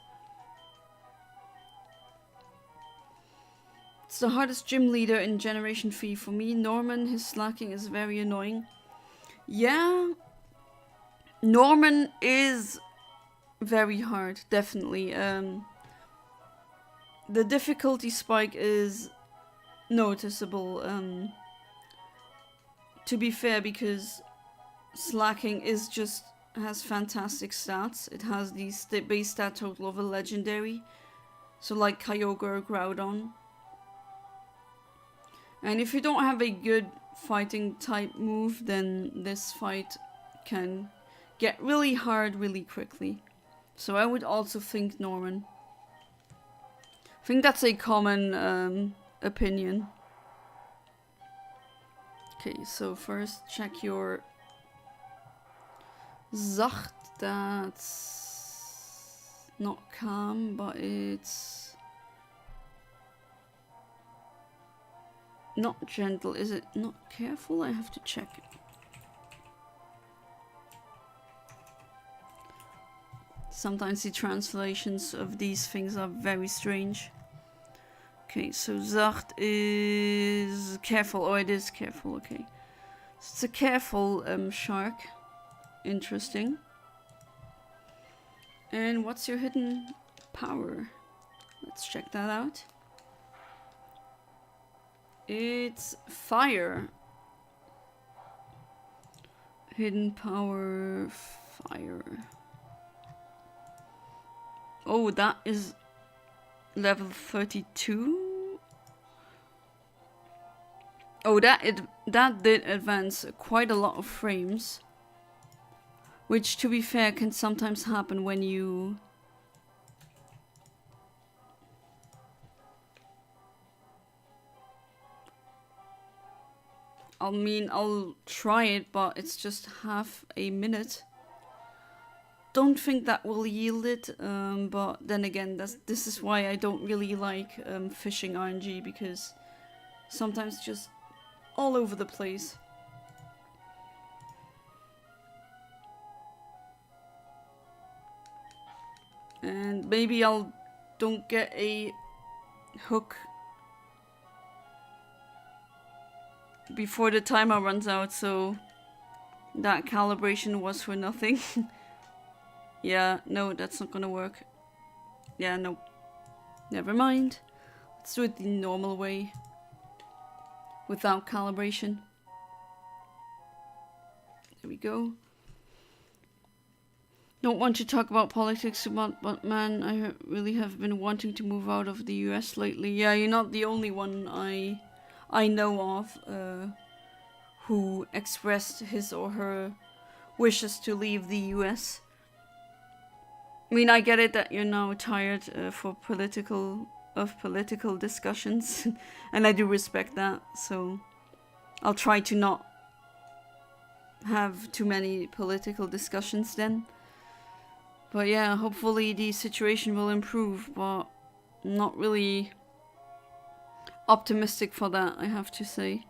It's the hardest gym leader in Generation 3 for me. Norman, his slacking is very annoying. Yeah, Norman is very hard, definitely. The difficulty spike is noticeable, to be fair, because slacking has fantastic stats. It has the base stat total of a legendary, so like Kyogre or Groudon. And if you don't have a good fighting type move, then this fight can get really hard really quickly. So I would also think Norman. I think that's a common opinion. Okay, so first check your Zacht. That's not calm, but it's not gentle. Is it not careful? I have to check it. Sometimes the translations of these things are very strange. Okay, so Zacht is careful. Oh, it is careful. Okay, so it's a careful shark. Interesting. And what's your hidden power? Let's check that out. It's fire. Hidden power, fire. Oh, that is level 32. Oh, that did advance quite a lot of frames. Which, to be fair, can sometimes happen when you... I mean, I'll try it, but it's just half a minute. Don't think that will yield it, but then again, this is why I don't really like fishing RNG, because sometimes just all over the place. And maybe don't get a hook before the timer runs out, so that calibration was for nothing. Yeah, no, that's not gonna work. Yeah, no. Never mind. Let's do it the normal way. Without calibration. There we go. Don't want to talk about politics, but man, I really have been wanting to move out of the US lately. Yeah, you're not the only one I know of who expressed his or her wishes to leave the US. I mean, I get it that you're now tired of political discussions, and I do respect that. So I'll try to not have too many political discussions then. But yeah, hopefully the situation will improve, but I'm not really optimistic for that, I have to say.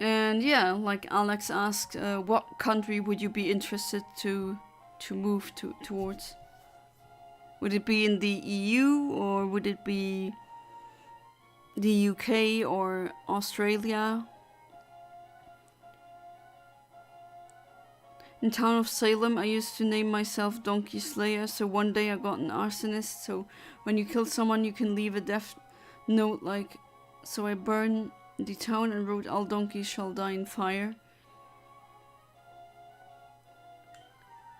And yeah, like Alex asked, what country would you be interested to move towards? Would it be in the EU, or would it be the UK or Australia? In town of Salem, I used to name myself Donkey Slayer, so one day I got an arsonist, so when you kill someone you can leave a death note, like, so I burned the town and wrote all donkeys shall die in fire.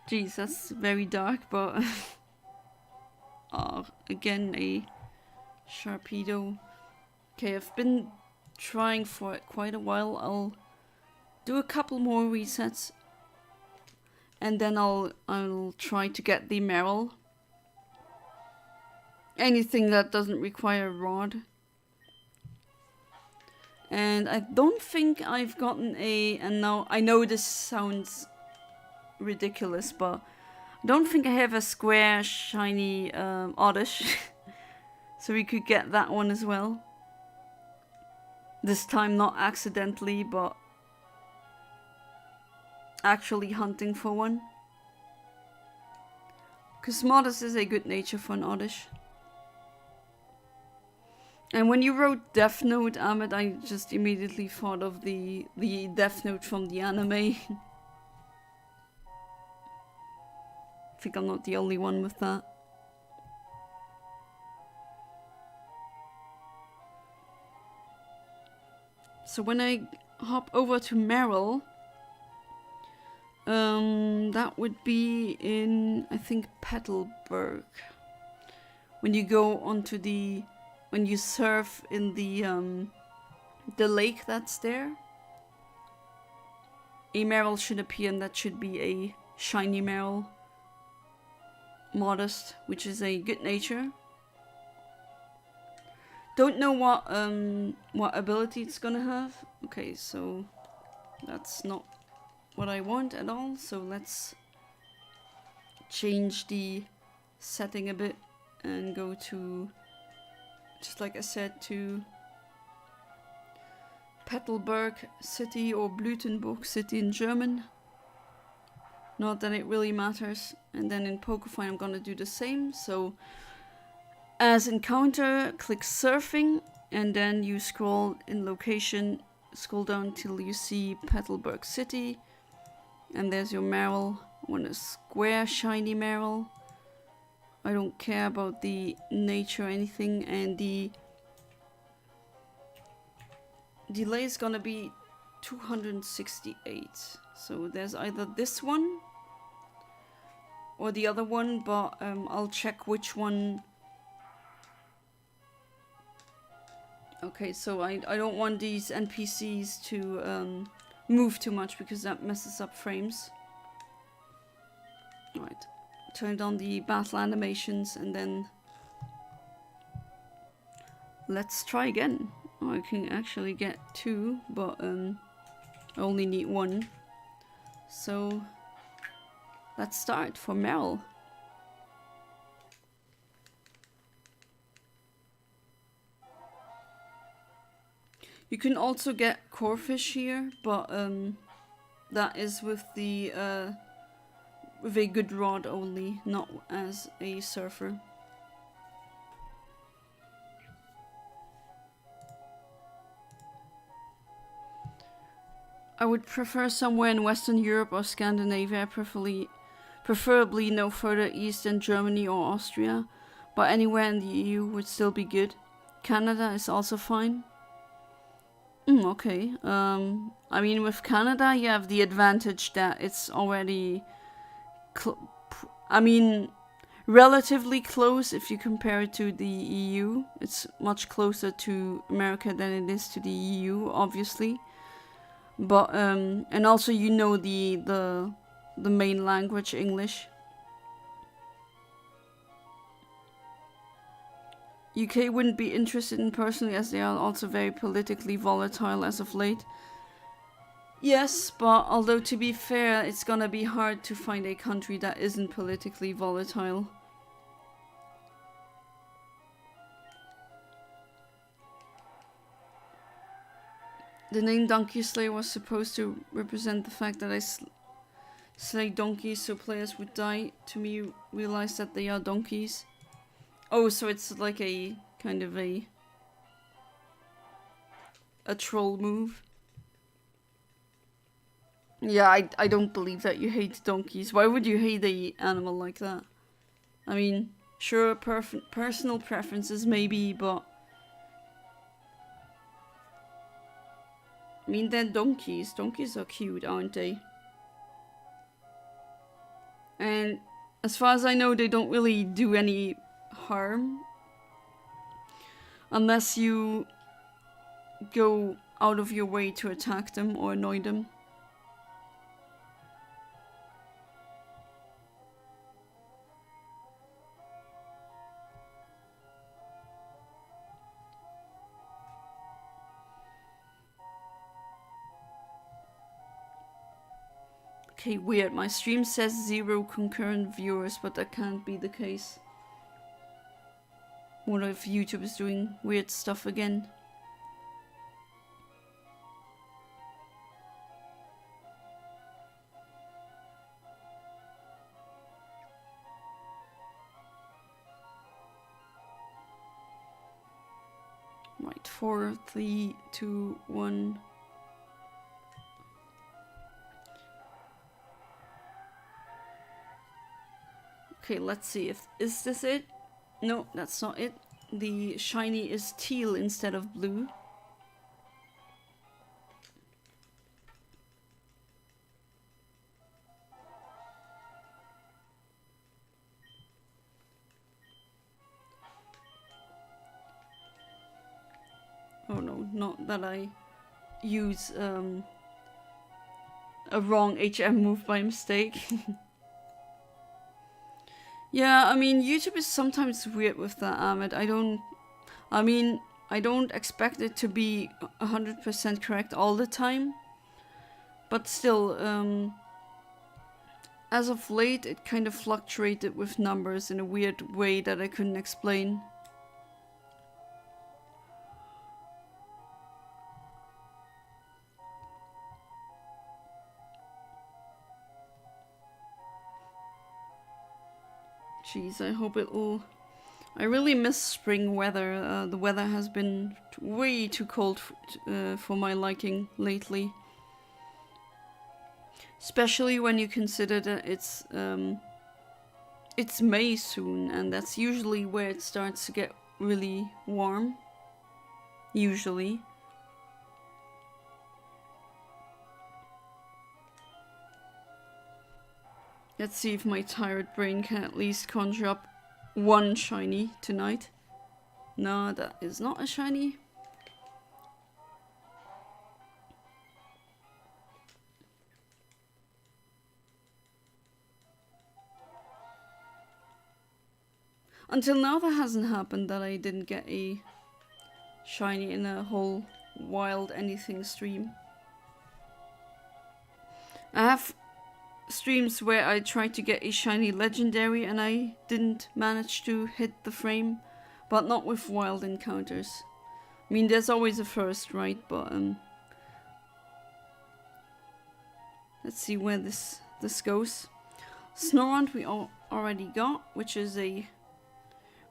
Jeez, that's very dark, but again, a Sharpedo. Okay, I've been trying for it quite a while. I'll do a couple more resets, and then I'll try to get the Meryl. Anything that doesn't require a rod. And I don't think I've gotten and now I know this sounds ridiculous, but I don't think I have a square shiny Oddish. So we could get that one as well. This time not accidentally, but actually hunting for one. Because Modest is a good nature for an Oddish. And when you wrote Death Note, Ahmed, I just immediately thought of the Death Note from the anime. I think I'm not the only one with that. So when I hop over to Meryl, that would be in, I think, Petalburg. When you go onto when you surf in the lake that's there, a Meryl should appear, and that should be a shiny Meryl. Modest, which is a good nature. Don't know what ability it's gonna have. Okay, so that's not what I want at all. So let's change the setting a bit and go to, just like I said, to Petalburg City, or Blutenburg City in German. Not that it really matters. And then in Pokéfind I'm gonna do the same. So as encounter, click surfing, and then you scroll in location, scroll down till you see Petalburg City, and there's your Meryl. I want a square shiny Meryl. I don't care about the nature or anything, and the delay is gonna be 268. So there's either this one or the other one, but I'll check which one. Okay, so I don't want these NPCs to move too much, because that messes up frames. Right, turn on the battle animations, and then let's try again. Oh, I can actually get two, but I only need one. So let's start for Meryl. You can also get Corefish here, but that is with a good rod only, not as a surfer. I would prefer somewhere in Western Europe or Scandinavia, preferably no further east than Germany or Austria, but anywhere in the EU would still be good. Canada is also fine. Okay. I mean, with Canada, you have the advantage that it's already, I mean, relatively close if you compare it to the EU. It's much closer to America than it is to the EU, obviously. But and also you know the main language, English. UK wouldn't be interested in personally, as they are also very politically volatile as of late. Yes, but although to be fair, it's gonna be hard to find a country that isn't politically volatile. The name Donkey Slayer was supposed to represent the fact that I slay donkeys so players would die. To me, realize that they are donkeys. Oh, so it's like a kind of a troll move. Yeah, I don't believe that you hate donkeys. Why would you hate an animal like that? I mean, sure, personal preferences maybe, but I mean, they're donkeys. Donkeys are cute, aren't they? And as far as I know, they don't really do any harm unless you go out of your way to attack them or annoy them. Okay, weird. My stream says 0 concurrent viewers, but that can't be the case. What if YouTube is doing weird stuff again? Right, 4, 3, 2, 1. Okay, let's see if is this it? No, that's not it. The shiny is teal instead of blue. Oh no, not that I use a wrong HM move by mistake. Yeah, I mean, YouTube is sometimes weird with that, Ahmed. I don't expect it to be 100% correct all the time. But still, as of late, it kind of fluctuated with numbers in a weird way that I couldn't explain. Jeez, I hope it'll... I really miss spring weather. The weather has been way too cold for my liking lately. Especially when you consider that it's May soon, and that's usually where it starts to get really warm. Usually. Let's see if my tired brain can at least conjure up one shiny tonight. No, that is not a shiny. Until now that hasn't happened, that I didn't get a shiny in a whole wild anything stream. I have streams where I tried to get a shiny legendary and I didn't manage to hit the frame, but not with wild encounters. I mean, there's always a first, right? But let's see where this goes. Snorunt we already got, which is a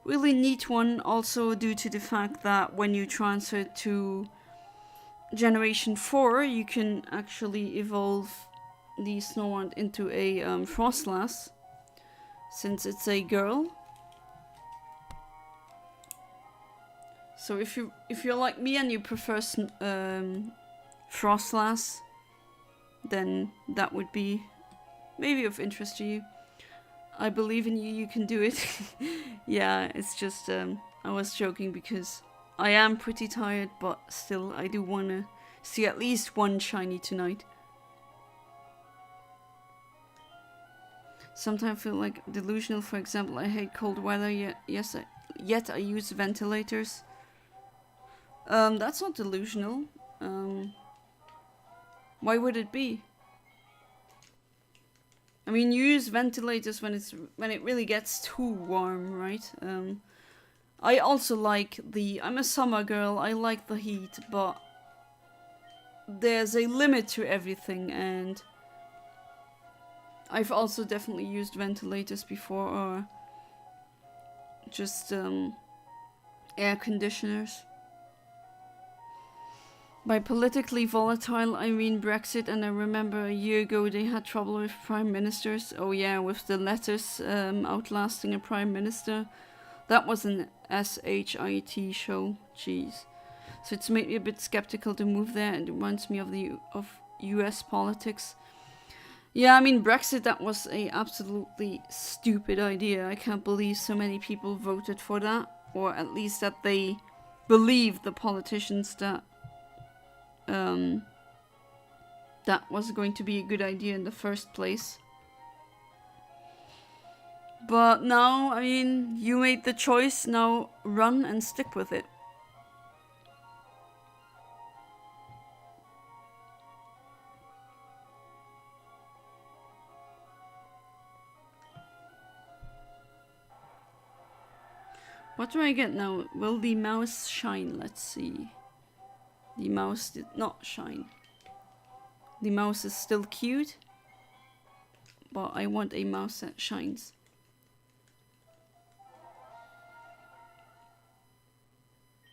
really neat one, also due to the fact that when you transfer to Generation 4, you can actually evolve the Snorunt into a Frostlass, since it's a girl. So if you're like me and you prefer Frostlass, then that would be maybe of interest to you. I believe in you, you can do it. Yeah, it's just, I was joking because I am pretty tired, but still, I do want to see at least one shiny tonight. Sometimes I feel like delusional. For example, I hate cold weather, yet I use ventilators. That's not delusional. Why would it be? I mean, you use ventilators when it really gets too warm, right? I also like I'm a summer girl, I like the heat, but there's a limit to everything, and I've also definitely used ventilators before, or just air conditioners. By politically volatile, I mean Brexit, and I remember a year ago they had trouble with prime ministers. Oh yeah, with the letters outlasting a prime minister. That was an SHIT show, jeez. So it's made me a bit skeptical to move there, and it reminds me of US politics. Yeah, I mean Brexit, that was a absolutely stupid idea. I can't believe so many people voted for that, or at least that they believed the politicians that that was going to be a good idea in the first place. But now, I mean, you made the choice, now run and stick with it. What do I get now? Will the mouse shine? Let's see. The mouse did not shine. The mouse is still cute, but I want a mouse that shines.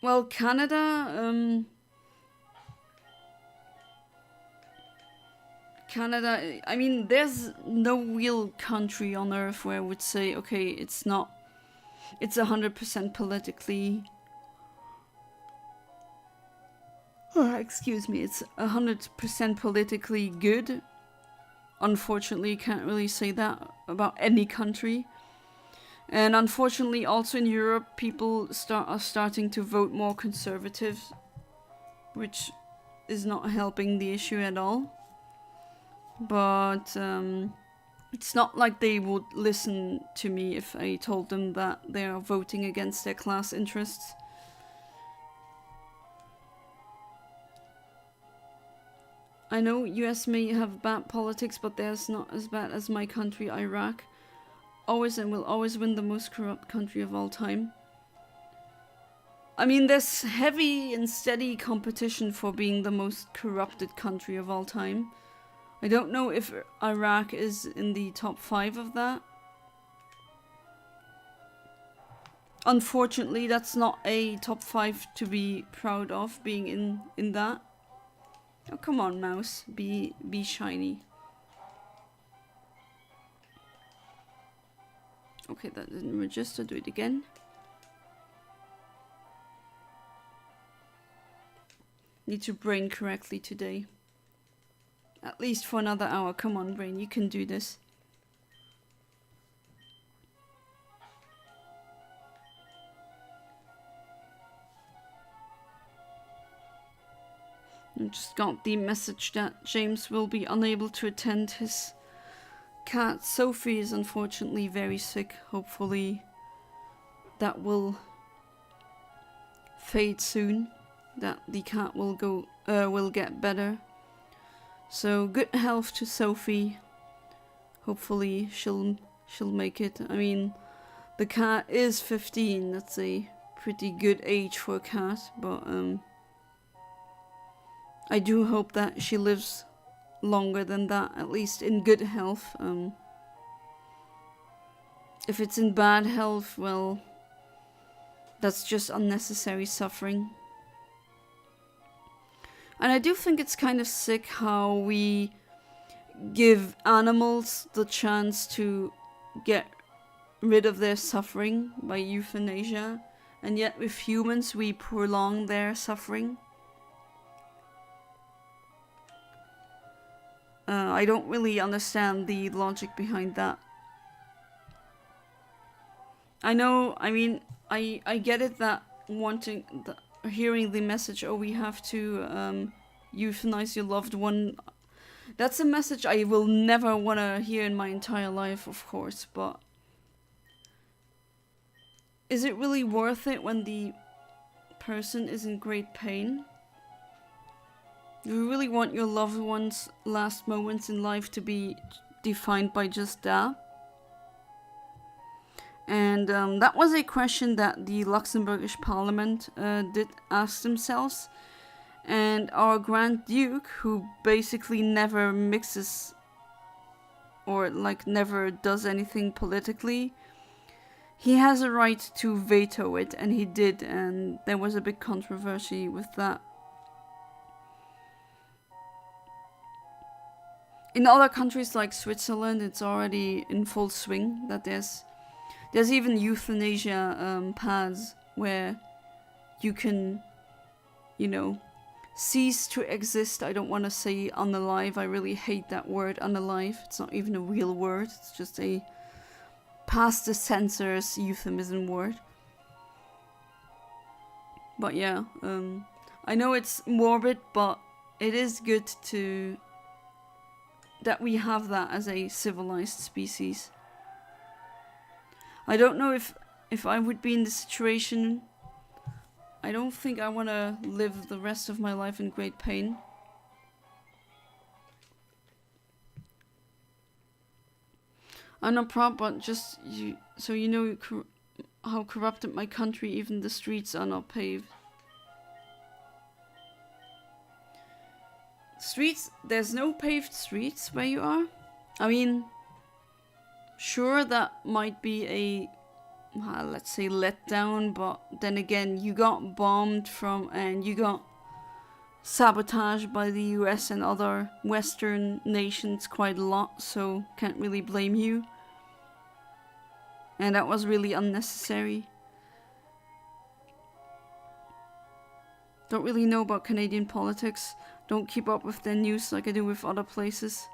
Well, Canada, I mean, there's no real country on earth where I would say, okay, it's 100% politically... excuse me, it's 100% politically good. Unfortunately, you can't really say that about any country. And unfortunately, also in Europe, people are starting to vote more conservative, which is not helping the issue at all. But it's not like they would listen to me if I told them that they are voting against their class interests. I know US may have bad politics, but there's not as bad as my country, Iraq. Always and will always win the most corrupt country of all time. I mean, there's heavy and steady competition for being the most corrupted country of all time. I don't know if Iraq is in the top 5 of that. Unfortunately, that's not a top 5 to be proud of, being in that. Oh, come on, mouse. Be shiny. Okay, that didn't register. Do it again. Need to brain correctly today. At least for another hour. Come on, brain. You can do this. I just got the message that James will be unable to attend. His cat Sophie is unfortunately very sick. Hopefully that will fade soon. That the cat will get better. So good health to Sophie. Hopefully she'll make it. I mean, the cat is 15. That's a pretty good age for a cat, but I do hope that she lives longer than that, at least in good health. If it's in bad health, well, that's just unnecessary suffering. And I do think it's kind of sick how we give animals the chance to get rid of their suffering by euthanasia. and yet with humans we prolong their suffering. I don't really understand the logic behind that. I know, I mean, I get it that hearing the message, oh, we have to euthanize your loved one. That's a message I will never want to hear in my entire life, of course, but is it really worth it when the person is in great pain? Do you really want your loved one's last moments in life to be defined by just that? And that was a question that the Luxembourgish Parliament did ask themselves. And our Grand Duke, who basically never mixes or like never does anything politically, he has a right to veto it, and he did, and there was a big controversy with that. In other countries like Switzerland, it's already in full swing that there's even euthanasia pads where you can, you know, cease to exist. I don't want to say unalive. I really hate that word, unalive. It's not even a real word. It's just a past the censor's euphemism word. But yeah, I know it's morbid, but it is good that we have that as a civilized species. I don't know if I would be in this situation. I don't think I want to live the rest of my life in great pain. I'm not proud, but just so you know how corrupted my country, even the streets are not paved. Streets, there's no paved streets where you are? I mean, sure, that might be a, let's say, letdown, but then again, you got bombed and you got sabotaged by the US and other Western nations quite a lot, so can't really blame you. And that was really unnecessary. Don't really know about Canadian politics. Don't keep up with the news like I do with other places.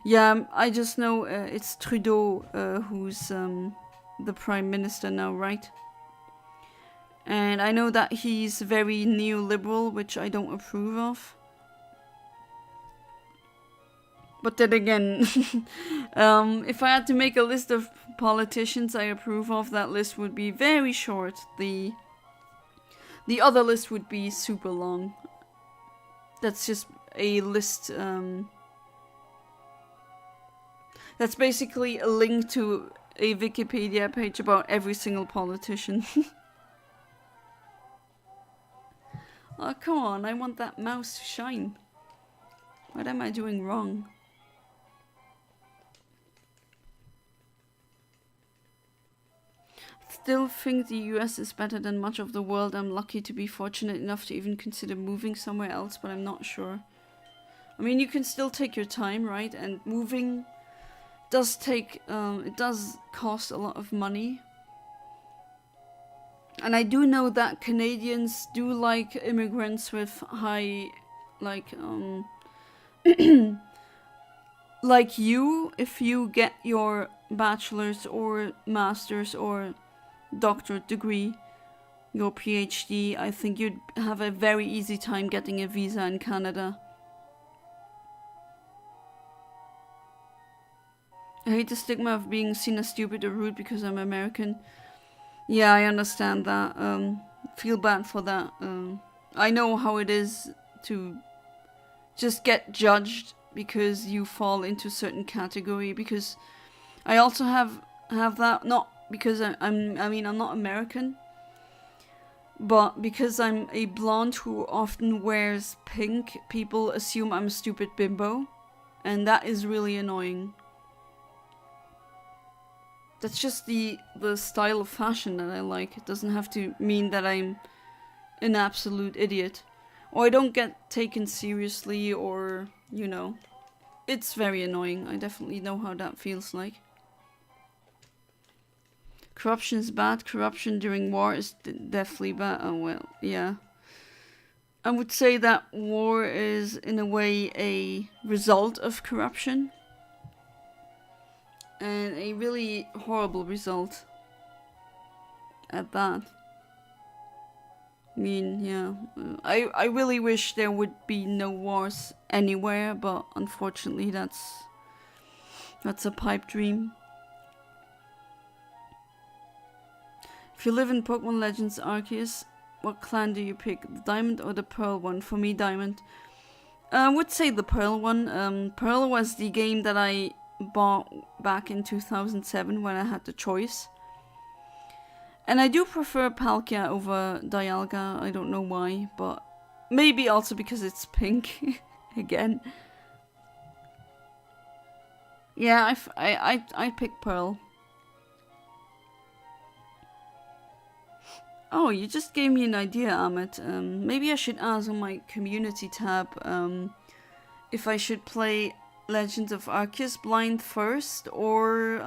Yeah, I just know it's Trudeau who's the Prime Minister now, right? And I know that he's very neoliberal, which I don't approve of. But then again, if I had to make a list of politicians I approve of, that list would be very short. The other list would be super long. That's just a list. That's basically a link to a Wikipedia page about every single politician. Oh, come on, I want that mouse to shine. What am I doing wrong? Still think the US is better than much of the world. I'm lucky to be fortunate enough to even consider moving somewhere else, but I'm not sure. I mean, you can still take your time, right? And moving does take, it does cost a lot of money. And I do know that Canadians do like immigrants with high, like, like you, if you get your bachelor's or master's or doctorate degree, your PhD, I think you'd have a very easy time getting a visa in Canada. I hate the stigma of being seen as stupid or rude because I'm American. Yeah, I understand that. Feel bad for that. I know how it is to just get judged because you fall into a certain category. Because I also have that, not because I'm not American, but because I'm a blonde who often wears pink, people assume I'm a stupid bimbo, and that is really annoying. That's just the style of fashion that I like. It doesn't have to mean that I'm an absolute idiot. Or I don't get taken seriously, or, you know. It's very annoying. I definitely know how that feels like. Corruption is bad. Corruption during war is definitely bad. Oh, well, yeah. I would say that war is, in a way, a result of corruption. And a really horrible result at that. I mean, yeah. I really wish there would be no wars anywhere, but unfortunately that's a pipe dream. If you live in Pokemon Legends Arceus, what clan do you pick? The Diamond or the Pearl one? For me, Diamond. I would say the Pearl one. Pearl was the game that I bought back in 2007 when I had the choice. And I do prefer Palkia over Dialga. I don't know why, but maybe also because it's pink again. Yeah, I'd pick Pearl. Oh, you just gave me an idea, Amit. Maybe I should ask on my community tab if I should play Legends of Arceus blind first or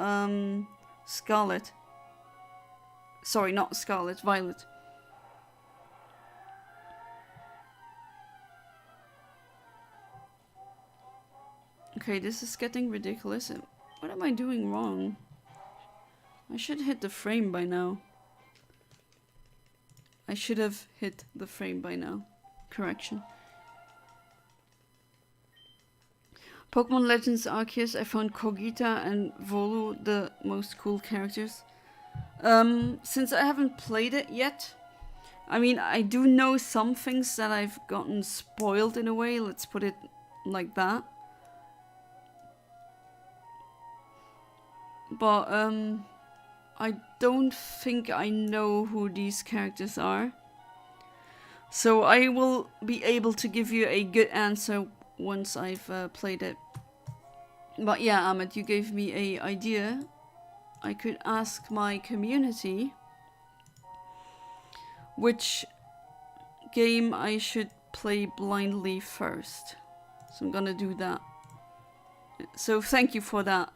Scarlet. Sorry, not Scarlet, Violet. Okay, this is getting ridiculous. What am I doing wrong? I should hit the frame by now. I should have hit the frame by now. Correction. Pokemon Legends Arceus, I found Kogita and Volu the most cool characters. Since I haven't played it yet, I mean, I do know some things that I've gotten spoiled in a way, let's put it like that. But, I don't think I know who these characters are. So I will be able to give you a good answer once I've played it. But yeah, Ahmed, you gave me an idea. I could ask my community which game I should play blindly first. So I'm gonna do that. So thank you for that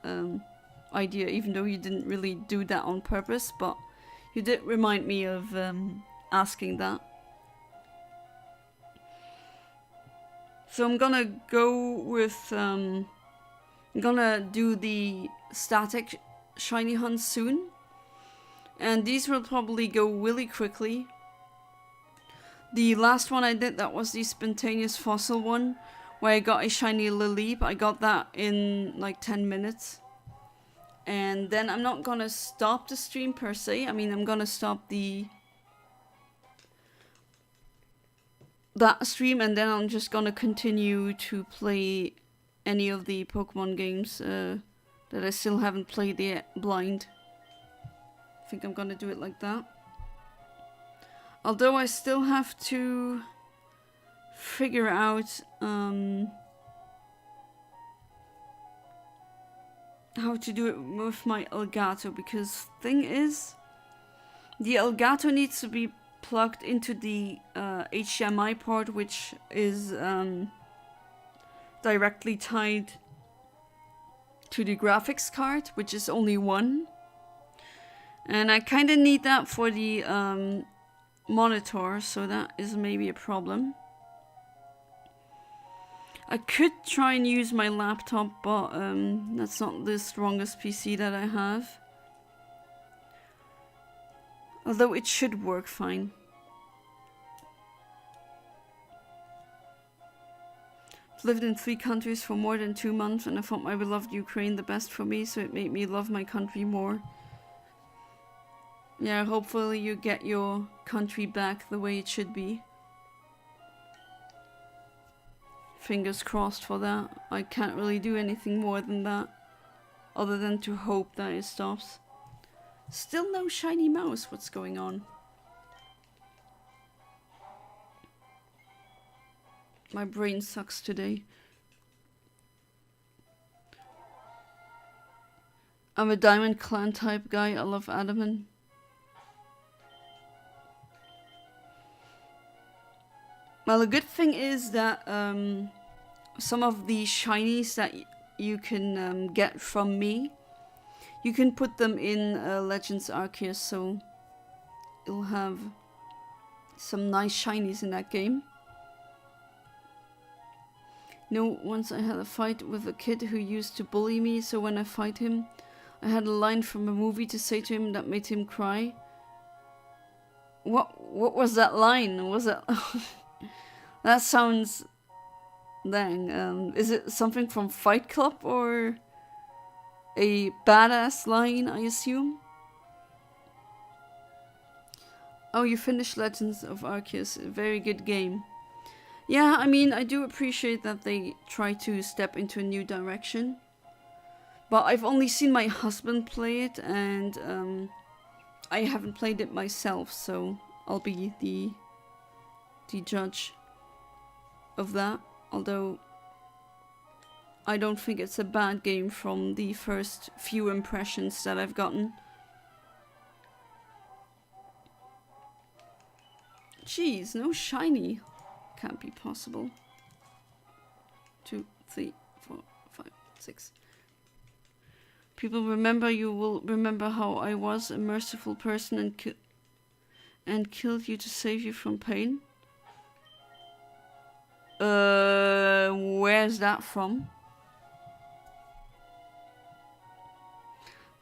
idea, even though you didn't really do that on purpose, but you did remind me of asking that. So I'm gonna go with, I'm gonna do the static shiny hunts soon. And these will probably go really quickly. The last one I did, that was the spontaneous fossil one, where I got a shiny Lileep. I got that in like 10 minutes. And then I'm not gonna stop the stream per se. I mean, I'm gonna stop that stream, and then I'm just gonna continue to play any of the Pokemon games that I still haven't played yet blind. I think I'm gonna do it like that. Although I still have to figure out how to do it with my Elgato, because thing is, the Elgato needs to be plugged into the HDMI port, which is directly tied to the graphics card, which is only one. And I kind of need that for the monitor, so that is maybe a problem. I could try and use my laptop, but that's not the strongest PC that I have. Although it should work fine. I've lived in 3 countries for more than 2 months, and I thought my beloved Ukraine the best for me, so it made me love my country more. Yeah, hopefully you get your country back the way it should be. Fingers crossed for that. I can't really do anything more than that, other than to hope that it stops. Still no shiny mouse, what's going on? My brain sucks today. I'm a diamond clan type guy, I love adamant. Well, the good thing is that some of the shinies that you can get from me, You can put them in Legends Arceus, so you'll have some nice shinies in that game. Once I had a fight with a kid who used to bully me, so when I fight him, I had a line from a movie to say to him that made him cry. What was that line? Was it... That sounds... Dang. Is it something from Fight Club or a badass line, I assume? Oh, you finished Legends of Arceus. A very good game. Yeah, I mean, I do appreciate that they try to step into a new direction. But I've only seen my husband play it, and I haven't played it myself, so I'll be the judge of that. Although I don't think it's a bad game from the first few impressions that I've gotten. Jeez, no shiny. Can't be possible. 2, 3, 4, 5, 6. People remember, you will remember how I was a merciful person and killed you to save you from pain. Where's that from?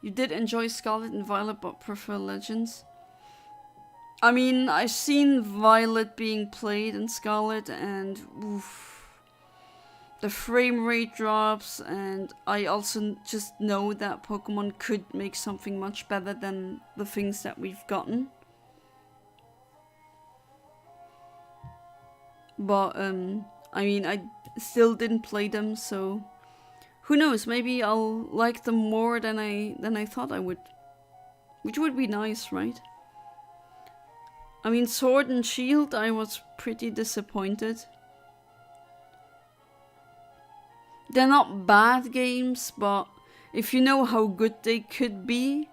You did enjoy Scarlet and Violet but prefer Legends. I mean, I've seen Violet being played in Scarlet and oof, the frame rate drops, and I also just know that Pokemon could make something much better than the things that we've gotten. But I mean, I still didn't play them, so who knows? Maybe I'll like them more than I thought I would, which would be nice, right? I mean, Sword and Shield, I was pretty disappointed. They're not bad games, but if you know how good they could be,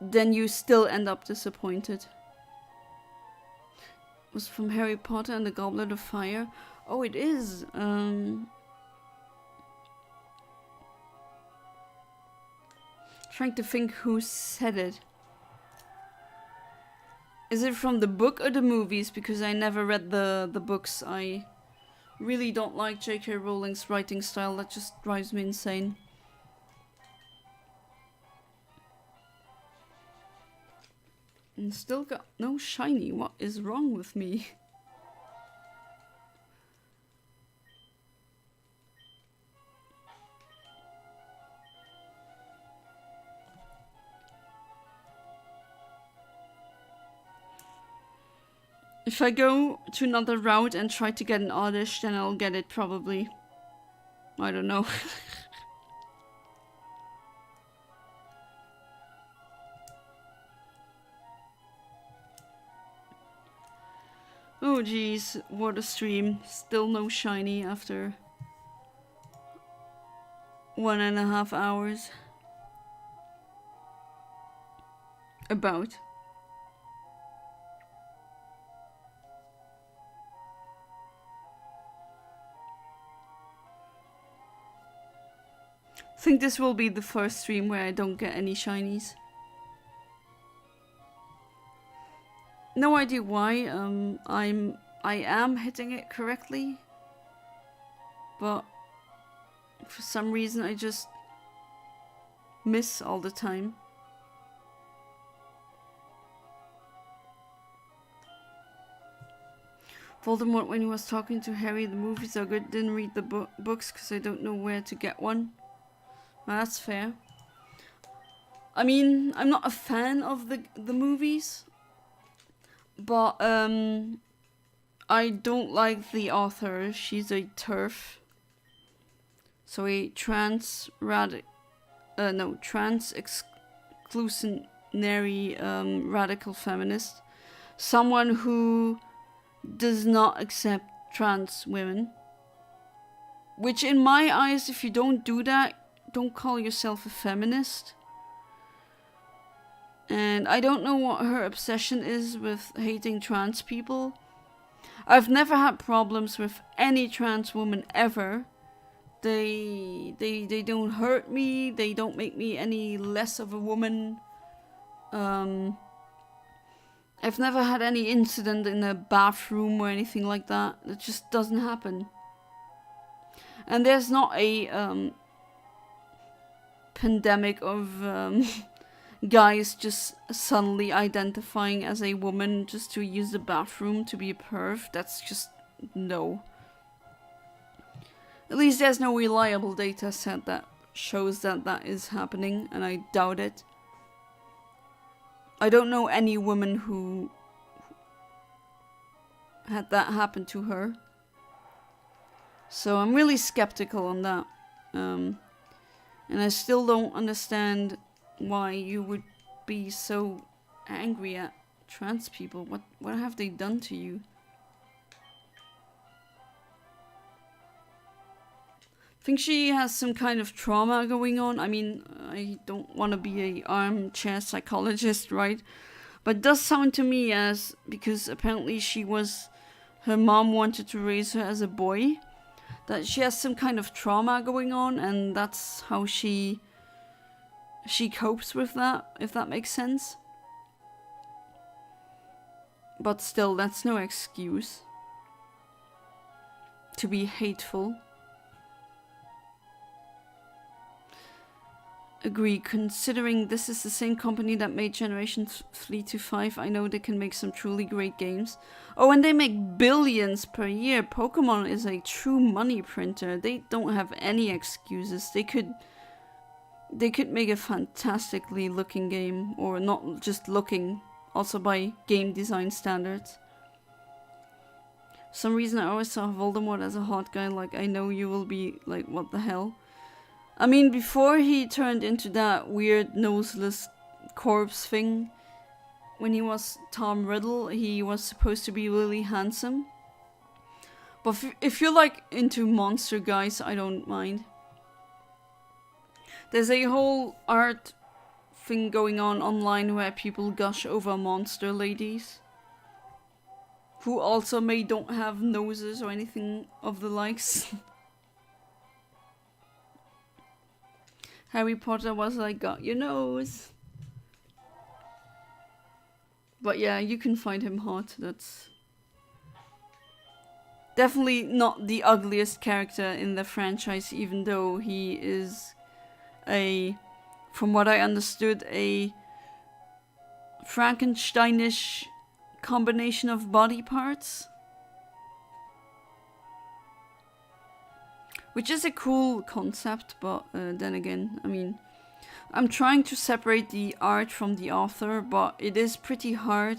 then you still end up disappointed. It was from Harry Potter and the Goblet of Fire. Oh, it is. Trying to think who said it. Is it from the book or the movies? Because I never read the books. I really don't like J.K. Rowling's writing style. That just drives me insane. And still got no shiny. What is wrong with me? If I go to another route and try to get an Oddish, then I'll get it probably. I don't know. Oh geez, what a stream. Still no shiny after 1.5 hours. About. I think this will be the first stream where I don't get any shinies. No idea why. I am hitting it correctly, but for some reason I just miss all the time. Voldemort, when he was talking to Harry, the movies are good. Didn't read the books because I don't know where to get one. Well, that's fair. I mean, I'm not a fan of the movies, but I don't like the author. She's a TERF, so a trans-exclusionary radical feminist, someone who does not accept trans women. Which, in my eyes, if you don't do that, don't call yourself a feminist. And I don't know what her obsession is with hating trans people. I've never had problems with any trans woman ever, They don't hurt me. They don't make me any less of a woman. I've never had any incident in a bathroom or anything like that. It just doesn't happen. And there's not a pandemic of guys just suddenly identifying as a woman just to use the bathroom to be a perv. That's just no. At least there's no reliable data set that shows that that is happening, and I doubt it. I don't know any woman who had that happen to her. So I'm really skeptical on that. And I still don't understand why you would be so angry at trans people. What have they done to you? I think she has some kind of trauma going on. I mean, I don't want to be an armchair psychologist, right? But it does sound to me as, because apparently her mom wanted to raise her as a boy, that she has some kind of trauma going on, and that's how she copes with that, if that makes sense. But still, that's no excuse to be hateful. Agree, considering this is the same company that made Generation 3 to 5, I know they can make some truly great games. Oh, and they make billions per year. Pokemon is a true money printer. They don't have any excuses. They could make a fantastically looking game, or not just looking, also by game design standards. For some reason I always saw Voldemort as a hot guy, like I know you will be like, what the hell? I mean, before he turned into that weird noseless corpse thing, when he was Tom Riddle, he was supposed to be really handsome. But if you're like into monster guys, I don't mind. There's a whole art thing going on online where people gush over monster ladies, who also don't have noses or anything of the likes. Harry Potter was like, got your nose. But yeah, you can find him hot. That's definitely not the ugliest character in the franchise, even though he is from what I understood, a Frankensteinish combination of body parts. Which is a cool concept, but then again, I mean, I'm trying to separate the art from the author, but it is pretty hard.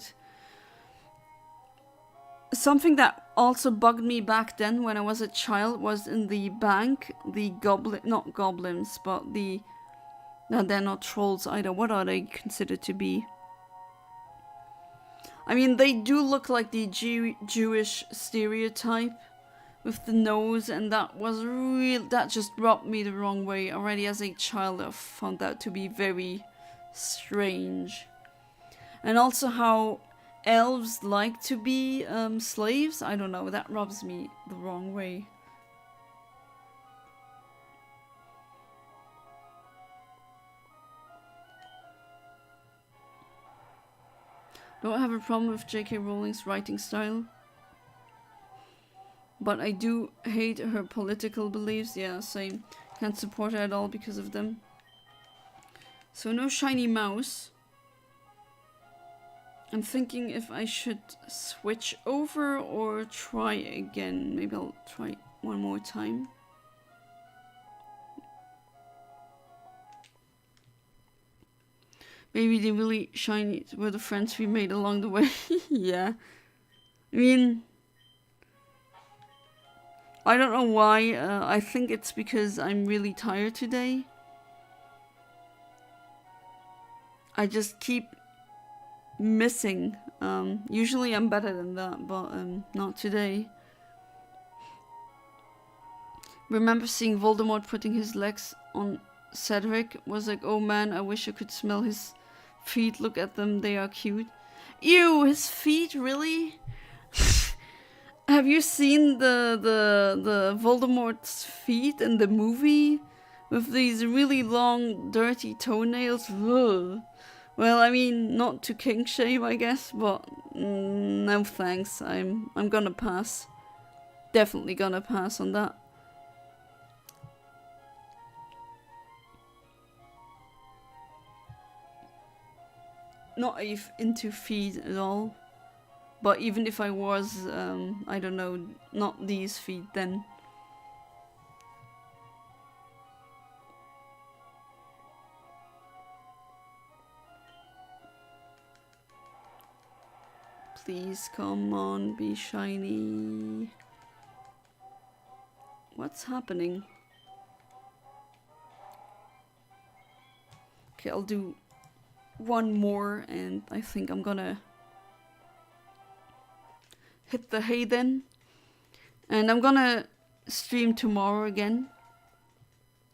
Something that also bugged me back then when I was a child was in the bank, the not goblins, but no, they're not trolls either. What are they considered to be? I mean, they do look like the Jewish stereotype with the nose, and that just rubbed me the wrong way. Already as a child, I found that to be very strange. And also how elves like to be slaves. I don't know, that rubs me the wrong way. Don't have a problem with J.K. Rowling's writing style, but I do hate her political beliefs. Yeah, same. Can't support her at all because of them. So no shiny mouse. I'm thinking if I should switch over or try again. Maybe I'll try one more time. Maybe the really shiny were the friends we made along the way. Yeah. I mean, I don't know why. I think it's because I'm really tired today. I just keep missing. Usually I'm better than that, but not today. Remember seeing Voldemort putting his legs on Cedric? Was like, oh man, I wish I could smell his feet. Look at them, they are cute. Ew, his feet, really? Have you seen the Voldemort's feet in the movie? With these really long, dirty toenails? Ugh. Well, I mean, not to kink shame, I guess, but no thanks. I'm gonna pass. Definitely gonna pass on that. Not into feet at all. But even if I was, I don't know, not these feet, then... Please, come on, be shiny. What's happening? Okay, I'll do one more, and I think I'm gonna hit the hay then. And I'm gonna stream tomorrow again.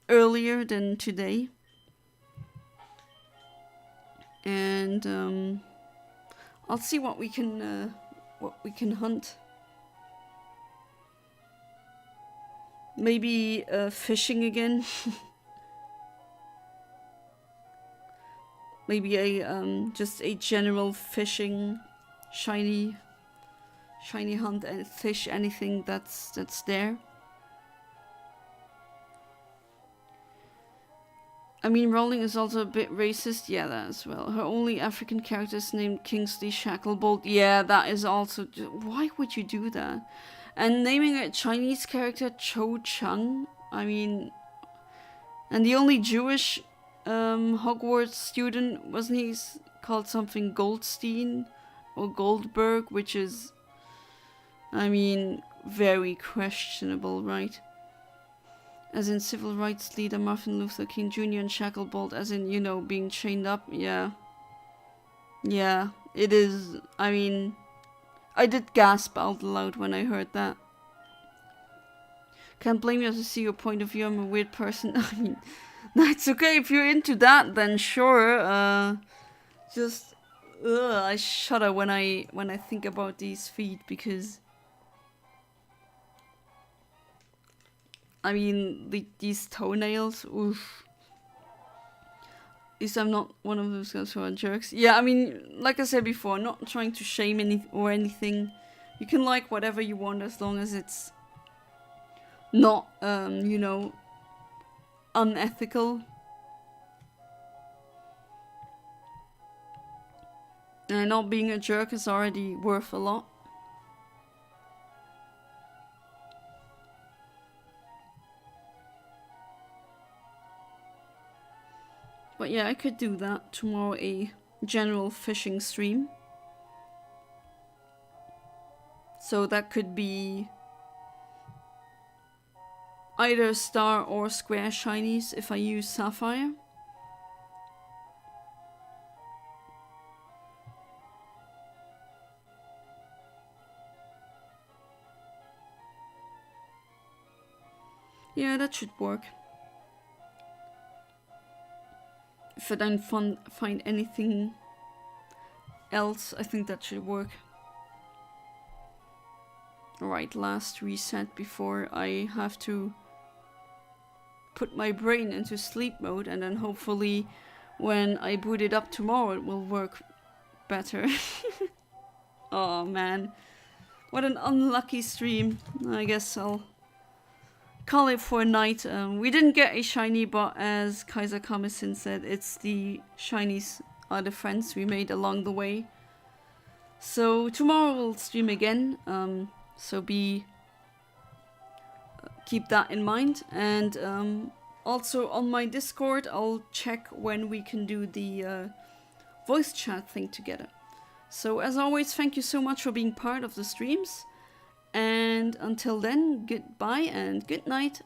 Earlier than today. And I'll see what we can hunt. Maybe fishing again. Maybe a just a general fishing shiny hunt and fish anything that's there. I mean, Rowling is also a bit racist. Yeah, that as well. Her only African character is named Kingsley Shacklebolt. Yeah, that is also... Why would you do that? And naming a Chinese character Cho Chang. I mean... And the only Jewish Hogwarts student, wasn't he called something Goldstein? Or Goldberg, which is... I mean, very questionable, right? As in civil rights leader Martin Luther King Jr. and Shacklebolt, as in, you know, being chained up. Yeah. Yeah, it is. I mean, I did gasp out loud when I heard that. Can't blame you to see your point of view. I'm a weird person. I mean, that's okay. If you're into that, then sure. Just, I shudder when I think about these feet, because... I mean, these toenails, oof. At least I'm not one of those guys who are jerks. Yeah, I mean, like I said before, not trying to shame anything. You can like whatever you want as long as it's not, you know, unethical. And not being a jerk is already worth a lot. But yeah, I could do that tomorrow, a general fishing stream. So that could be either star or square shinies if I use Sapphire. Yeah, that should work. If I don't find anything else, I think that should work. Alright, last reset before I have to put my brain into sleep mode, and then hopefully when I boot it up tomorrow it will work better. Oh man, what an unlucky stream. I guess I'll call it for a night. We didn't get a shiny, but as Kaiser Kamisin said, it's the shinies are the friends we made along the way. So tomorrow we'll stream again. So keep that in mind. And also on my Discord, I'll check when we can do the voice chat thing together. So as always, thank you so much for being part of the streams. And until then, goodbye and good night.